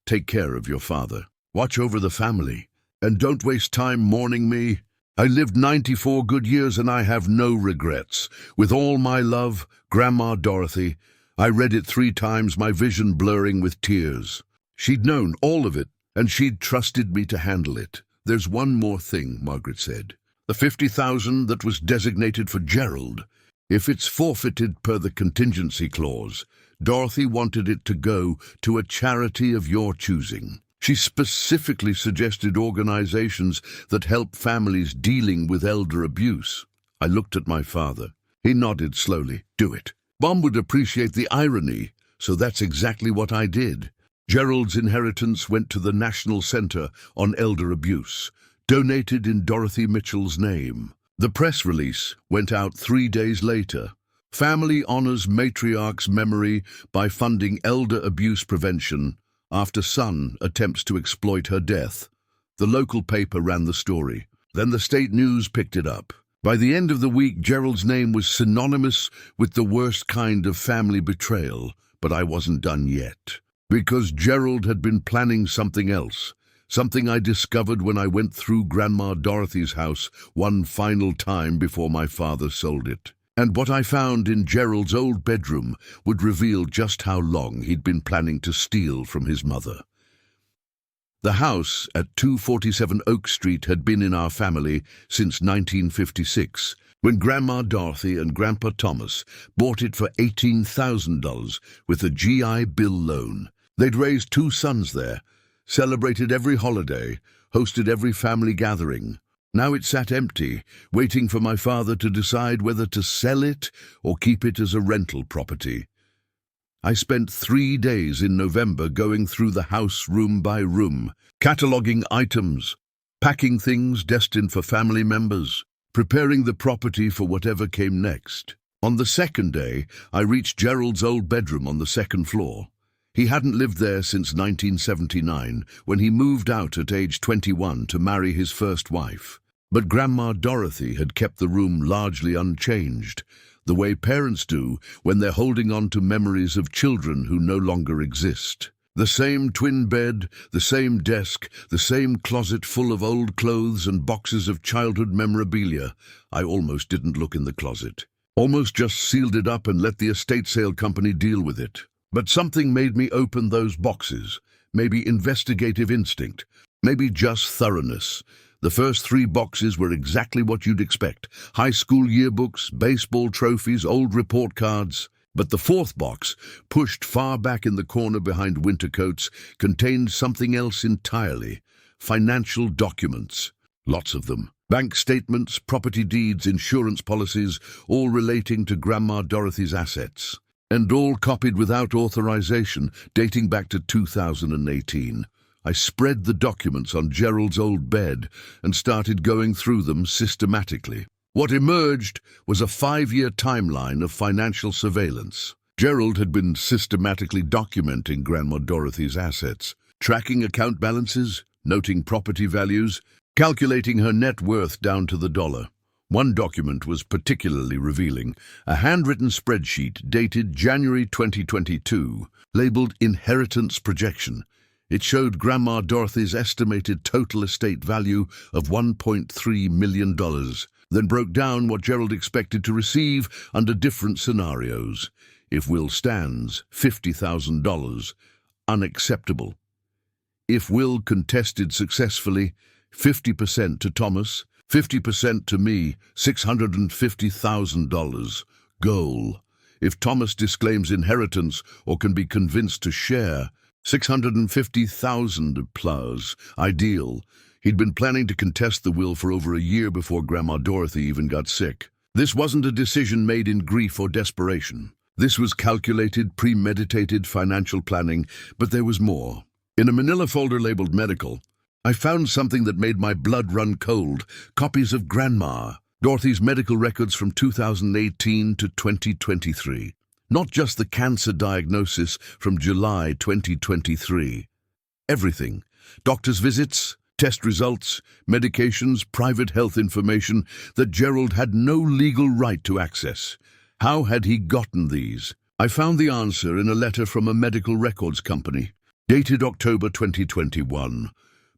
Take care of your father. Watch over the family. And don't waste time mourning me. I lived 94 good years and I have no regrets. With all my love, Grandma Dorothy. I read it 3 times, my vision blurring with tears. She'd known all of it, and she'd trusted me to handle it. There's one more thing, Margaret said. The $50,000 that was designated for Gerald. If it's forfeited per the contingency clause, Dorothy wanted it to go to a charity of your choosing. She specifically suggested organizations that help families dealing with elder abuse. I looked at my father. He nodded slowly. Do it. Mom would appreciate the irony, so that's exactly what I did. Gerald's inheritance went to the National Center on Elder Abuse, donated in Dorothy Mitchell's name. The press release went out 3 days later. Family honors matriarch's memory by funding elder abuse prevention after son attempts to exploit her death. The local paper ran the story. Then the state news picked it up. By the end of the week, Gerald's name was synonymous with the worst kind of family betrayal, but I wasn't done yet. Because Gerald had been planning something else, something I discovered when I went through Grandma Dorothy's house one final time before my father sold it. And what I found in Gerald's old bedroom would reveal just how long he'd been planning to steal from his mother. The house at 247 Oak Street had been in our family since 1956, when Grandma Dorothy and Grandpa Thomas bought it for $18,000 with a GI Bill loan. They'd raised 2 sons there, celebrated every holiday, hosted every family gathering. Now it sat empty, waiting for my father to decide whether to sell it or keep it as a rental property. I spent 3 days in November going through the house room by room, cataloguing items, packing things destined for family members, preparing the property for whatever came next. On the second day, I reached Gerald's old bedroom on the second floor. He hadn't lived there since 1979, when he moved out at age 21 to marry his first wife. But Grandma Dorothy had kept the room largely unchanged, the way parents do when they're holding on to memories of children who no longer exist. The same twin bed, the same desk, the same closet full of old clothes and boxes of childhood memorabilia. I almost didn't look in the closet. Almost just sealed it up and let the estate sale company deal with it. But something made me open those boxes. Maybe investigative instinct. Maybe just thoroughness. The first 3 boxes were exactly what you'd expect. High school yearbooks, baseball trophies, old report cards. But the 4th box, pushed far back in the corner behind winter coats, contained something else entirely. Financial documents. Lots of them. Bank statements, property deeds, insurance policies, all relating to Grandma Dorothy's assets. And all copied without authorization, dating back to 2018. I spread the documents on Gerald's old bed and started going through them systematically. What emerged was a 5-year timeline of financial surveillance. Gerald had been systematically documenting Grandma Dorothy's assets, tracking account balances, noting property values, calculating her net worth down to the dollar. One document was particularly revealing, a handwritten spreadsheet dated January 2022, labeled Inheritance Projection. It showed Grandma Dorothy's estimated total estate value of $1.3 million, then broke down what Gerald expected to receive under different scenarios. If will stands, $50,000, unacceptable. If will contested successfully, 50% to Thomas, 50% to me, $650,000. Goal. If Thomas disclaims inheritance or can be convinced to share, $650,000 plus. Ideal. He'd been planning to contest the will for over a year before Grandma Dorothy even got sick. This wasn't a decision made in grief or desperation. This was calculated, premeditated financial planning, but there was more. In a manila folder labeled medical, I found something that made my blood run cold. Copies of Grandma Dorothy's medical records from 2018 to 2023. Not just the cancer diagnosis from July 2023. Everything. Doctor's visits, test results, medications, private health information that Gerald had no legal right to access. How had he gotten these? I found the answer in a letter from a medical records company, dated October 2021.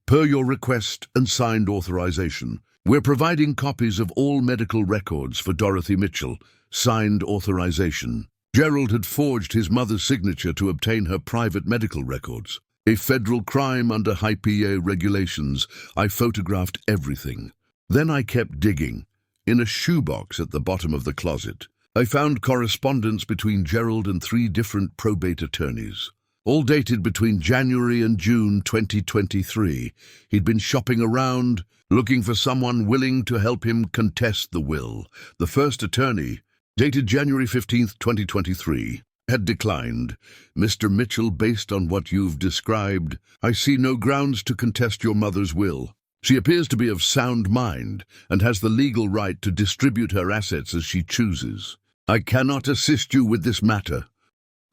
Per your request and signed authorization, we're providing copies of all medical records for Dorothy Mitchell, signed authorization. Gerald had forged his mother's signature to obtain her private medical records. A federal crime under high PA regulations. I photographed everything. Then I kept digging. In a shoebox at the bottom of the closet, I found correspondence between Gerald and 3 different probate attorneys, all dated between January and June 2023. He'd been shopping around, looking for someone willing to help him contest the will. The first attorney, dated January 15, 2023, had declined. Mr. Mitchell, based on what you've described, I see no grounds to contest your mother's will. She appears to be of sound mind and has the legal right to distribute her assets as she chooses. I cannot assist you with this matter.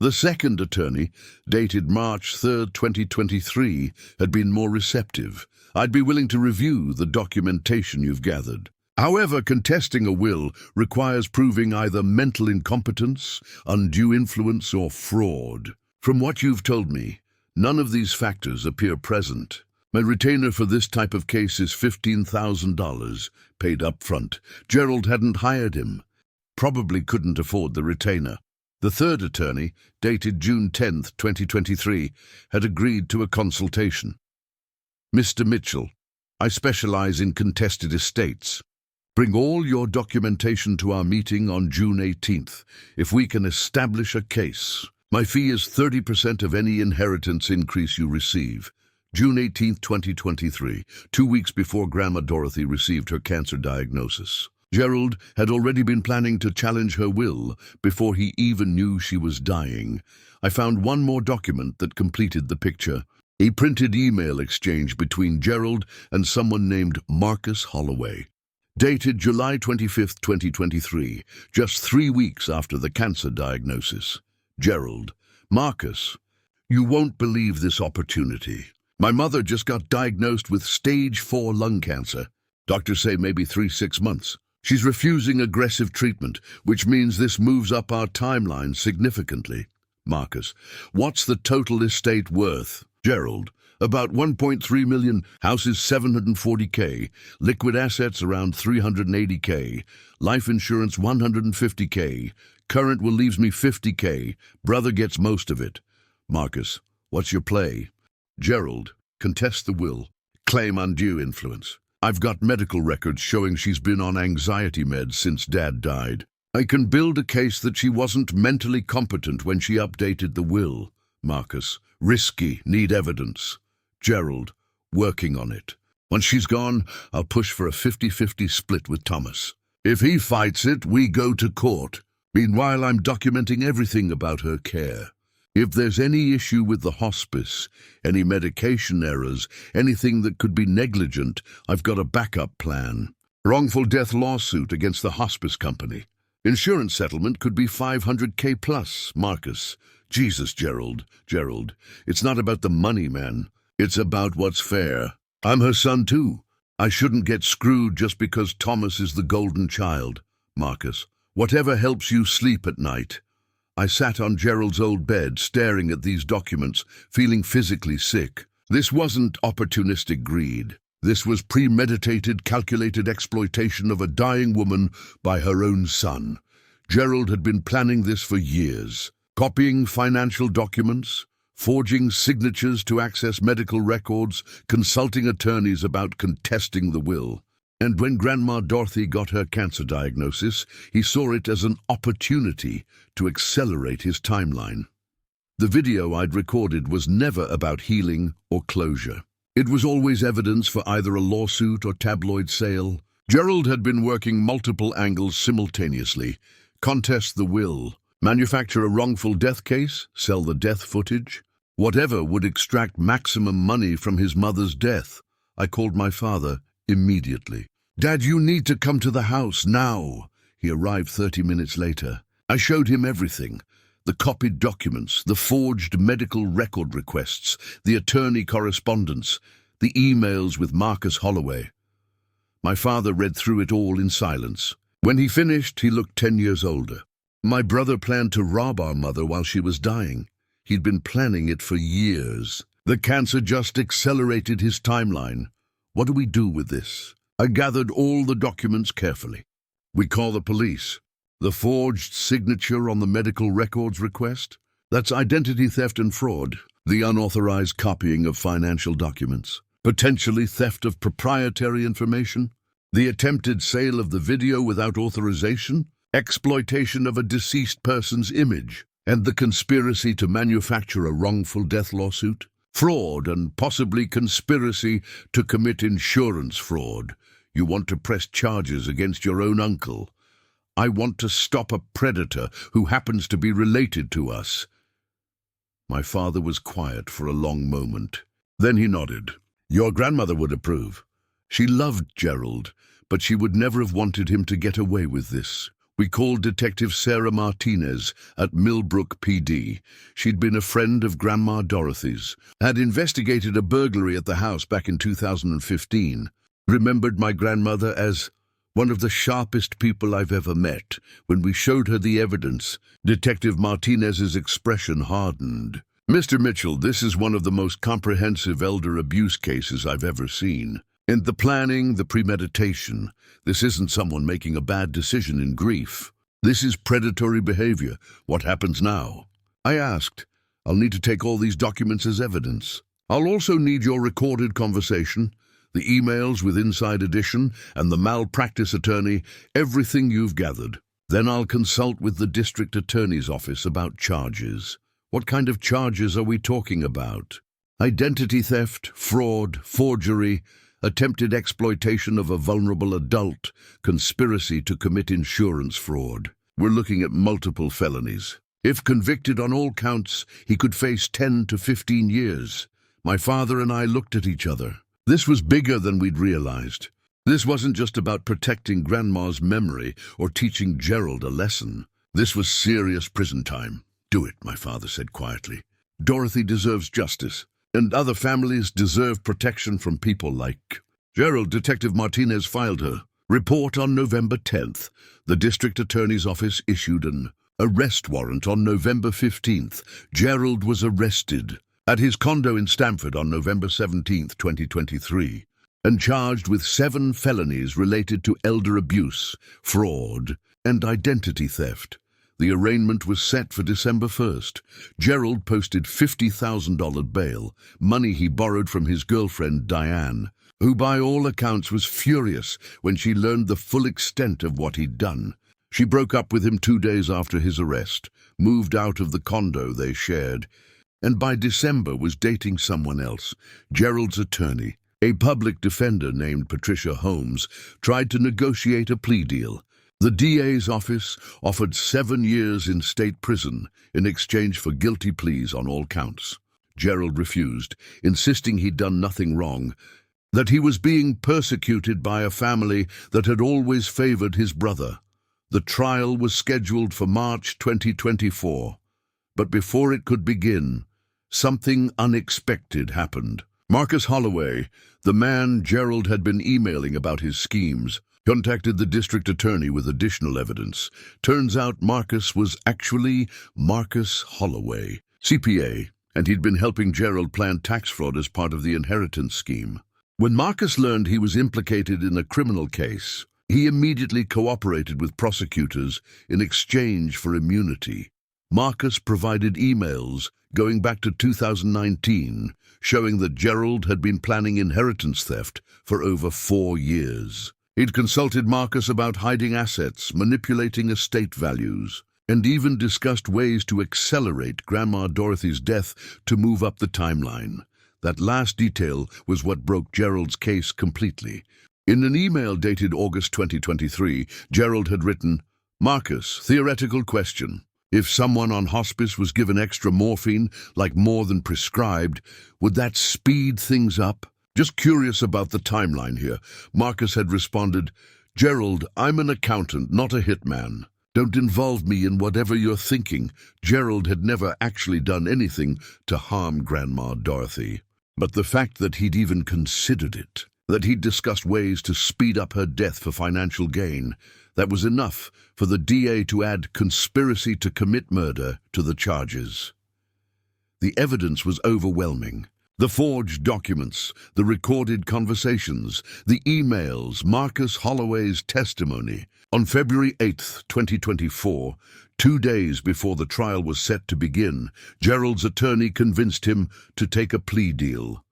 The second attorney, dated March 3, 2023, had been more receptive. I'd be willing to review the documentation you've gathered. However, contesting a will requires proving either mental incompetence, undue influence, or fraud. From what you've told me, none of these factors appear present. My retainer for this type of case is $15,000, paid up front. Gerald hadn't hired him. probably couldn't afford the retainer. The third attorney, dated June 10th, 2023, had agreed to a consultation. Mr. Mitchell, I specialize in contested estates. Bring all your documentation to our meeting on June 18th, if we can establish a case. My fee is 30% of any inheritance increase you receive. June 18th, 2023, 2 weeks before Grandma Dorothy received her cancer diagnosis. Gerald had already been planning to challenge her will before he even knew she was dying. I found one more document that completed the picture. A printed email exchange between Gerald and someone named Marcus Holloway. Dated July 25th, 2023, just 3 weeks after the cancer diagnosis. Gerald, Marcus, you won't believe this opportunity. My mother just got diagnosed with stage 4 lung cancer. Doctors say maybe 3-6 months. She's refusing aggressive treatment, which means this moves up our timeline significantly. Marcus, what's the total estate worth? Gerald, about 1.3 million, house is 740K, liquid assets around 380K, life insurance 150K, current will leaves me 50K, brother gets most of it. Marcus, what's your play? Gerald, contest the will, claim undue influence. I've got medical records showing she's been on anxiety meds since Dad died. I can build a case that she wasn't mentally competent when she updated the will. Marcus, risky, need evidence. Gerald, working on it. Once she's gone, I'll push for a 50-50 split with Thomas. If he fights it, we go to court. Meanwhile, I'm documenting everything about her care. If there's any issue with the hospice, any medication errors, anything that could be negligent, I've got a backup plan. Wrongful death lawsuit against the hospice company. Insurance settlement could be 500K plus, Marcus. Jesus, Gerald, it's not about the money, man. It's about what's fair. I'm her son too. I shouldn't get screwed just because Thomas is the golden child. Marcus, whatever helps you sleep at night. I sat on Gerald's old bed, staring at these documents, feeling physically sick. This wasn't opportunistic greed. This was premeditated, calculated exploitation of a dying woman by her own son. Gerald had been planning this for years. Copying financial documents, forging signatures to access medical records, consulting attorneys about contesting the will. And when Grandma Dorothy got her cancer diagnosis, he saw it as an opportunity to accelerate his timeline. The video I'd recorded was never about healing or closure. It was always evidence for either a lawsuit or tabloid sale. Gerald had been working multiple angles simultaneously. Contest the will, manufacture a wrongful death case, sell the death footage. Whatever would extract maximum money from his mother's death. I called my father immediately. Dad, you need to come to the house now. He arrived 30 minutes later. I showed him everything. The copied documents, the forged medical record requests, the attorney correspondence, the emails with Marcus Holloway. My father read through it all in silence. When he finished, he looked 10 years older. My brother planned to rob our mother while she was dying. He'd been planning it for years. The cancer just accelerated his timeline. What do we do with this? I gathered all the documents carefully. We call the police. The forged signature on the medical records request? That's identity theft and fraud. The unauthorized copying of financial documents. Potentially theft of proprietary information. The attempted sale of the video without authorization. Exploitation of a deceased person's image. And the conspiracy to manufacture a wrongful death lawsuit. Fraud and possibly conspiracy to commit insurance fraud. You want to press charges against your own uncle. I want to stop a predator who happens to be related to us. My father was quiet for a long moment. Then he nodded. Your grandmother would approve. She loved Gerald, but she would never have wanted him to get away with this. We called Detective Sarah Martinez at Millbrook PD. She'd been a friend of Grandma Dorothy's, had investigated a burglary at the house back in 2015, remembered my grandmother as one of the sharpest people I've ever met. When we showed her the evidence, Detective Martinez's expression hardened. Mr. Mitchell, this is one of the most comprehensive elder abuse cases I've ever seen. In the planning, the premeditation, this isn't someone making a bad decision in grief. This is predatory behavior. What happens now? I asked. I'll need to take all these documents as evidence. I'll also need your recorded conversation, the emails with Inside Edition, and the malpractice attorney, everything you've gathered. Then I'll consult with the district attorney's office about charges. What kind of charges are we talking about? Identity theft, fraud, forgery, attempted exploitation of a vulnerable adult, conspiracy to commit insurance fraud. We're looking at multiple felonies. If convicted on all counts, he could face 10 to 15 years. My father and I looked at each other. This was bigger than we'd realized. This wasn't just about protecting Grandma's memory or teaching Gerald a lesson. This was serious prison time. Do it, my father said quietly. Dorothy deserves justice, and other families deserve protection from people like Gerald. Detective Martinez filed her report on November 10th. The district attorney's office issued an arrest warrant on November 15th. Gerald was arrested at his condo in Stamford on November 17th, 2023, and charged with 7 felonies related to elder abuse, fraud, and identity theft. The arraignment was set for December 1st. Gerald posted $50,000 bail, money he borrowed from his girlfriend Diane, who by all accounts was furious when she learned the full extent of what he'd done. She broke up with him 2 days after his arrest, moved out of the condo they shared, and by December was dating someone else. Gerald's attorney, a public defender named Patricia Holmes, tried to negotiate a plea deal. The DA's office offered 7 years in state prison in exchange for guilty pleas on all counts. Gerald refused, insisting he'd done nothing wrong, that he was being persecuted by a family that had always favored his brother. The trial was scheduled for March 2024, but before it could begin, something unexpected happened. Marcus Holloway, the man Gerald had been emailing about his schemes, contacted the district attorney with additional evidence. Turns out Marcus was actually Marcus Holloway, CPA, and he'd been helping Gerald plan tax fraud as part of the inheritance scheme. When Marcus learned he was implicated in a criminal case, he immediately cooperated with prosecutors in exchange for immunity. Marcus provided emails going back to 2019, showing that Gerald had been planning inheritance theft for over 4 years. He'd consulted Marcus about hiding assets, manipulating estate values, and even discussed ways to accelerate Grandma Dorothy's death to move up the timeline. That last detail was what broke Gerald's case completely. In an email dated August 2023, Gerald had written, "Marcus, theoretical question. If someone on hospice was given extra morphine, like more than prescribed, would that speed things up? Just curious about the timeline here." Marcus had responded, "Gerald, I'm an accountant, not a hitman. Don't involve me in whatever you're thinking." Gerald had never actually done anything to harm Grandma Dorothy. But the fact that he'd even considered it, that he'd discussed ways to speed up her death for financial gain, that was enough for the DA to add conspiracy to commit murder to the charges. The evidence was overwhelming. The forged documents, the recorded conversations, the emails, Marcus Holloway's testimony. On February 8th, 2024, 2 days before the trial was set to begin, Gerald's attorney convinced him to take a plea deal.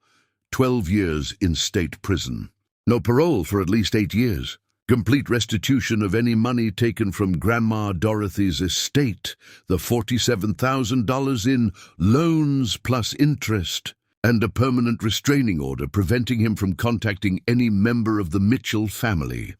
12 years in state prison. No parole for at least 8 years. Complete restitution of any money taken from Grandma Dorothy's estate, the $47,000 in loans plus interest, and a permanent restraining order preventing him from contacting any member of the Mitchell family.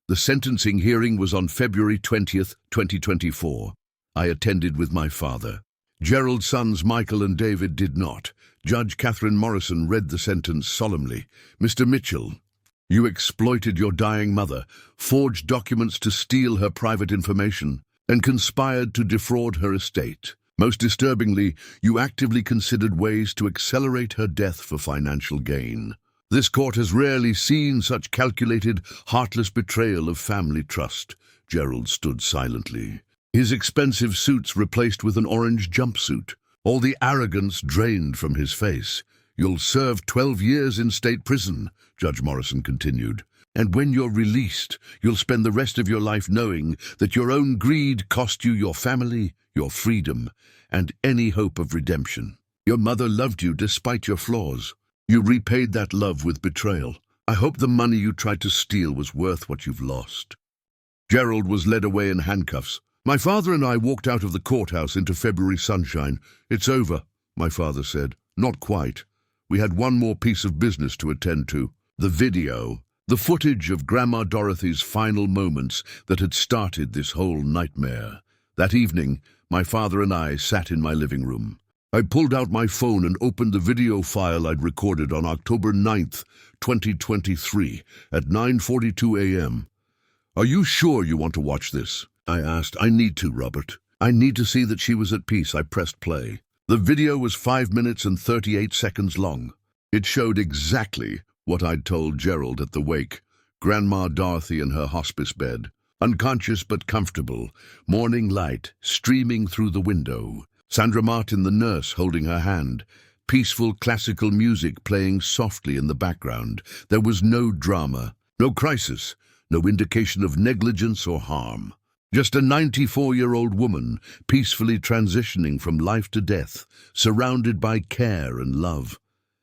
The sentencing hearing was on February 20th, 2024. I attended with my father. Gerald's sons Michael and David did not. Judge Catherine Morrison read the sentence solemnly. "Mr. Mitchell, you exploited your dying mother, forged documents to steal her private information, and conspired to defraud her estate. Most disturbingly, you actively considered ways to accelerate her death for financial gain. This court has rarely seen such calculated, heartless betrayal of family trust." Gerald stood silently, his expensive suits replaced with an orange jumpsuit, all the arrogance drained from his face. "You'll serve 12 years in state prison," Judge Morrison continued, And when you're released, you'll spend the rest of your life knowing that your own greed cost you your family, your freedom, and any hope of redemption. Your mother loved you despite your flaws. You repaid that love with betrayal. I hope the money you tried to steal was worth what you've lost. Gerald was led away in handcuffs. My father and I walked out of the courthouse into February sunshine. It's over, my father said. Not quite. We had one more piece of business to attend to. The video. The footage of Grandma Dorothy's final moments that had started this whole nightmare. That evening, my father and I sat in my living room. I pulled out my phone and opened the video file I'd recorded on October 9th, 2023, at 9:42 a.m. Are you sure you want to watch this? I asked. I need to, Robert. I need to see that she was at peace. I pressed play. The video was 5 minutes and 38 seconds long. It showed exactly what I'd told Gerald at the wake. Grandma Dorothy in her hospice bed, unconscious but comfortable, morning light streaming through the window. Sandra Martin, the nurse, holding her hand. Peaceful classical music playing softly in the background. There was no drama, no crisis, no indication of negligence or harm. Just a 94-year-old woman peacefully transitioning from life to death, surrounded by care and love.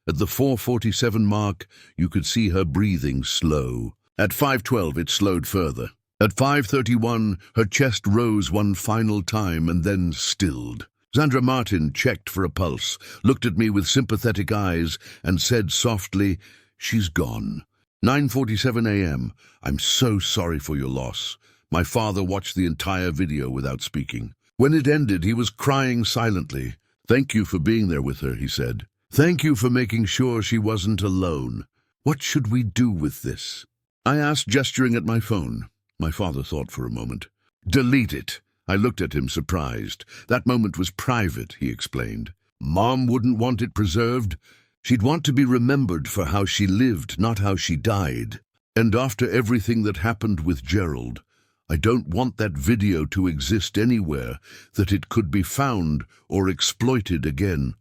At the 4:47 mark, you could see her breathing slow. At 5:12, it slowed further. At 5:31, her chest rose one final time and then stilled. Sandra Martin checked for a pulse, looked at me with sympathetic eyes, and said softly, "She's gone." 9:47 a.m. I'm so sorry for your loss. My father watched the entire video without speaking. When it ended, he was crying silently. "Thank you for being there with her," he said. "Thank you for making sure she wasn't alone. What should we do with this?" I asked, gesturing at my phone. My father thought for a moment. "Delete it." I looked at him, surprised. "That moment was private," he explained. "Mom wouldn't want it preserved. She'd want to be remembered for how she lived, not how she died. And after everything that happened with Gerald, I don't want that video to exist anywhere that it could be found or exploited again."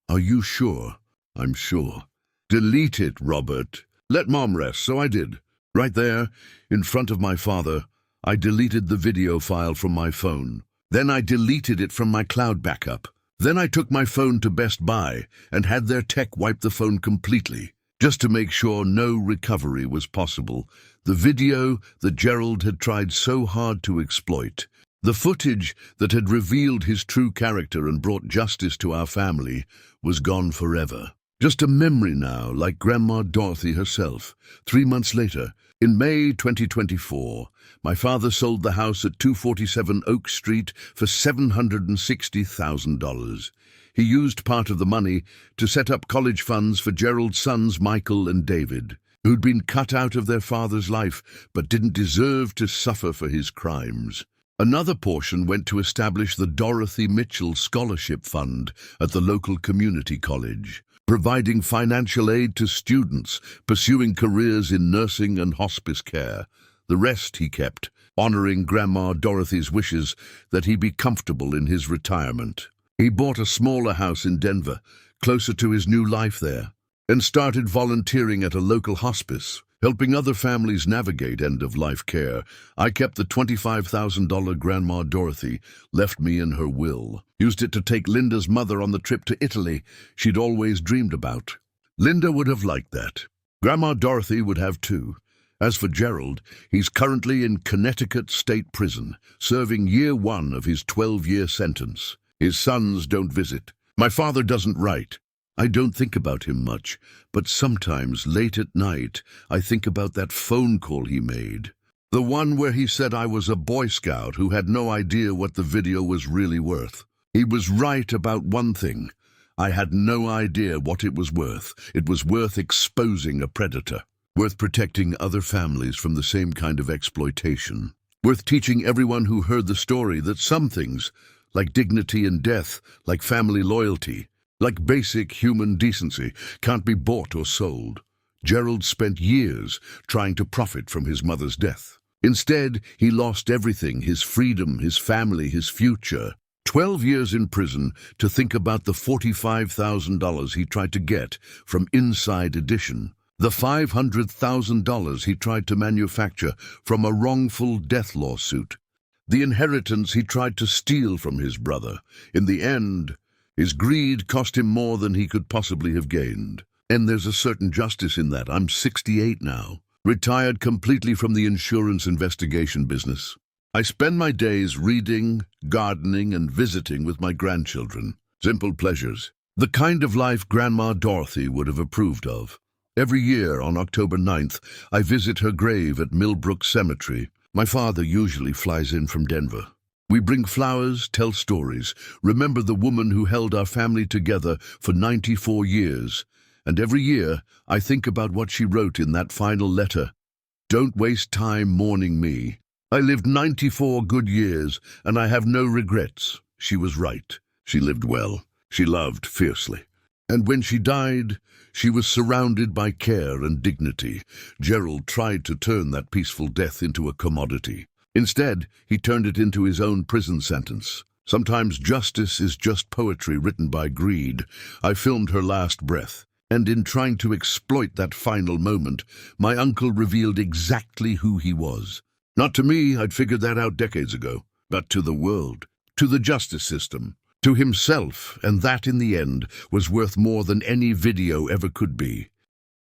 "Are you sure?" "I'm sure." "Delete it, Robert. Let Mom rest." So I did. Right there, in front of my father, I deleted the video file from my phone. Then I deleted it from my cloud backup. Then I took my phone to Best Buy and had their tech wipe the phone completely, just to make sure no recovery was possible. The video that Gerald had tried so hard to exploit, the footage that had revealed his true character and brought justice to our family, was gone forever. Just a memory now, like Grandma Dorothy herself. 3 months later, in May 2024, my father sold the house at 247 Oak Street for $760,000. He used part of the money to set up college funds for Gerald's sons Michael and David, who'd been cut out of their father's life but didn't deserve to suffer for his crimes. Another portion went to establish the Dorothy Mitchell Scholarship Fund at the local community college, providing financial aid to students pursuing careers in nursing and hospice care. The rest he kept, honoring Grandma Dorothy's wishes that he be comfortable in his retirement. He bought a smaller house in Denver, closer to his new life there, and started volunteering at a local hospice, helping other families navigate end-of-life care. I kept the $25,000 Grandma Dorothy left me in her will, used it to take Linda's mother on the trip to Italy she'd always dreamed about. Linda would have liked that. Grandma Dorothy would have too. As for Gerald, he's currently in Connecticut State Prison, serving year 1 of his 12-year sentence. His sons don't visit. My father doesn't write. I don't think about him much, but sometimes, late at night, I think about that phone call he made. The one where he said I was a Boy Scout who had no idea what the video was really worth. He was right about one thing. I had no idea what it was worth. It was worth exposing a predator, worth protecting other families from the same kind of exploitation, worth teaching everyone who heard the story that some things, like dignity and death, like family loyalty, like basic human decency, can't be bought or sold. Gerald spent years trying to profit from his mother's death. Instead, he lost everything: his freedom, his family, his future. 12 years in prison to think about the $45,000 he tried to get from Inside Edition. The $500,000 he tried to manufacture from a wrongful death lawsuit. The inheritance he tried to steal from his brother. In the end, his greed cost him more than he could possibly have gained. And there's a certain justice in that. I'm 68 now, retired completely from the insurance investigation business. I spend my days reading, gardening, and visiting with my grandchildren. Simple pleasures. The kind of life Grandma Dorothy would have approved of. Every year on October 9th, I visit her grave at Millbrook Cemetery. My father usually flies in from Denver. We bring flowers, tell stories, remember the woman who held our family together for 94 years. And every year, I think about what she wrote in that final letter. Don't waste time mourning me. I lived 94 good years, and I have no regrets. She was right. She lived well. She loved fiercely. And when she died, she was surrounded by care and dignity. Gerald tried to turn that peaceful death into a commodity. Instead, he turned it into his own prison sentence. Sometimes justice is just poetry written by greed. I filmed her last breath. And in trying to exploit that final moment, my uncle revealed exactly who he was. Not to me, I'd figured that out decades ago, but to the world, to the justice system, to himself, and that in the end was worth more than any video ever could be.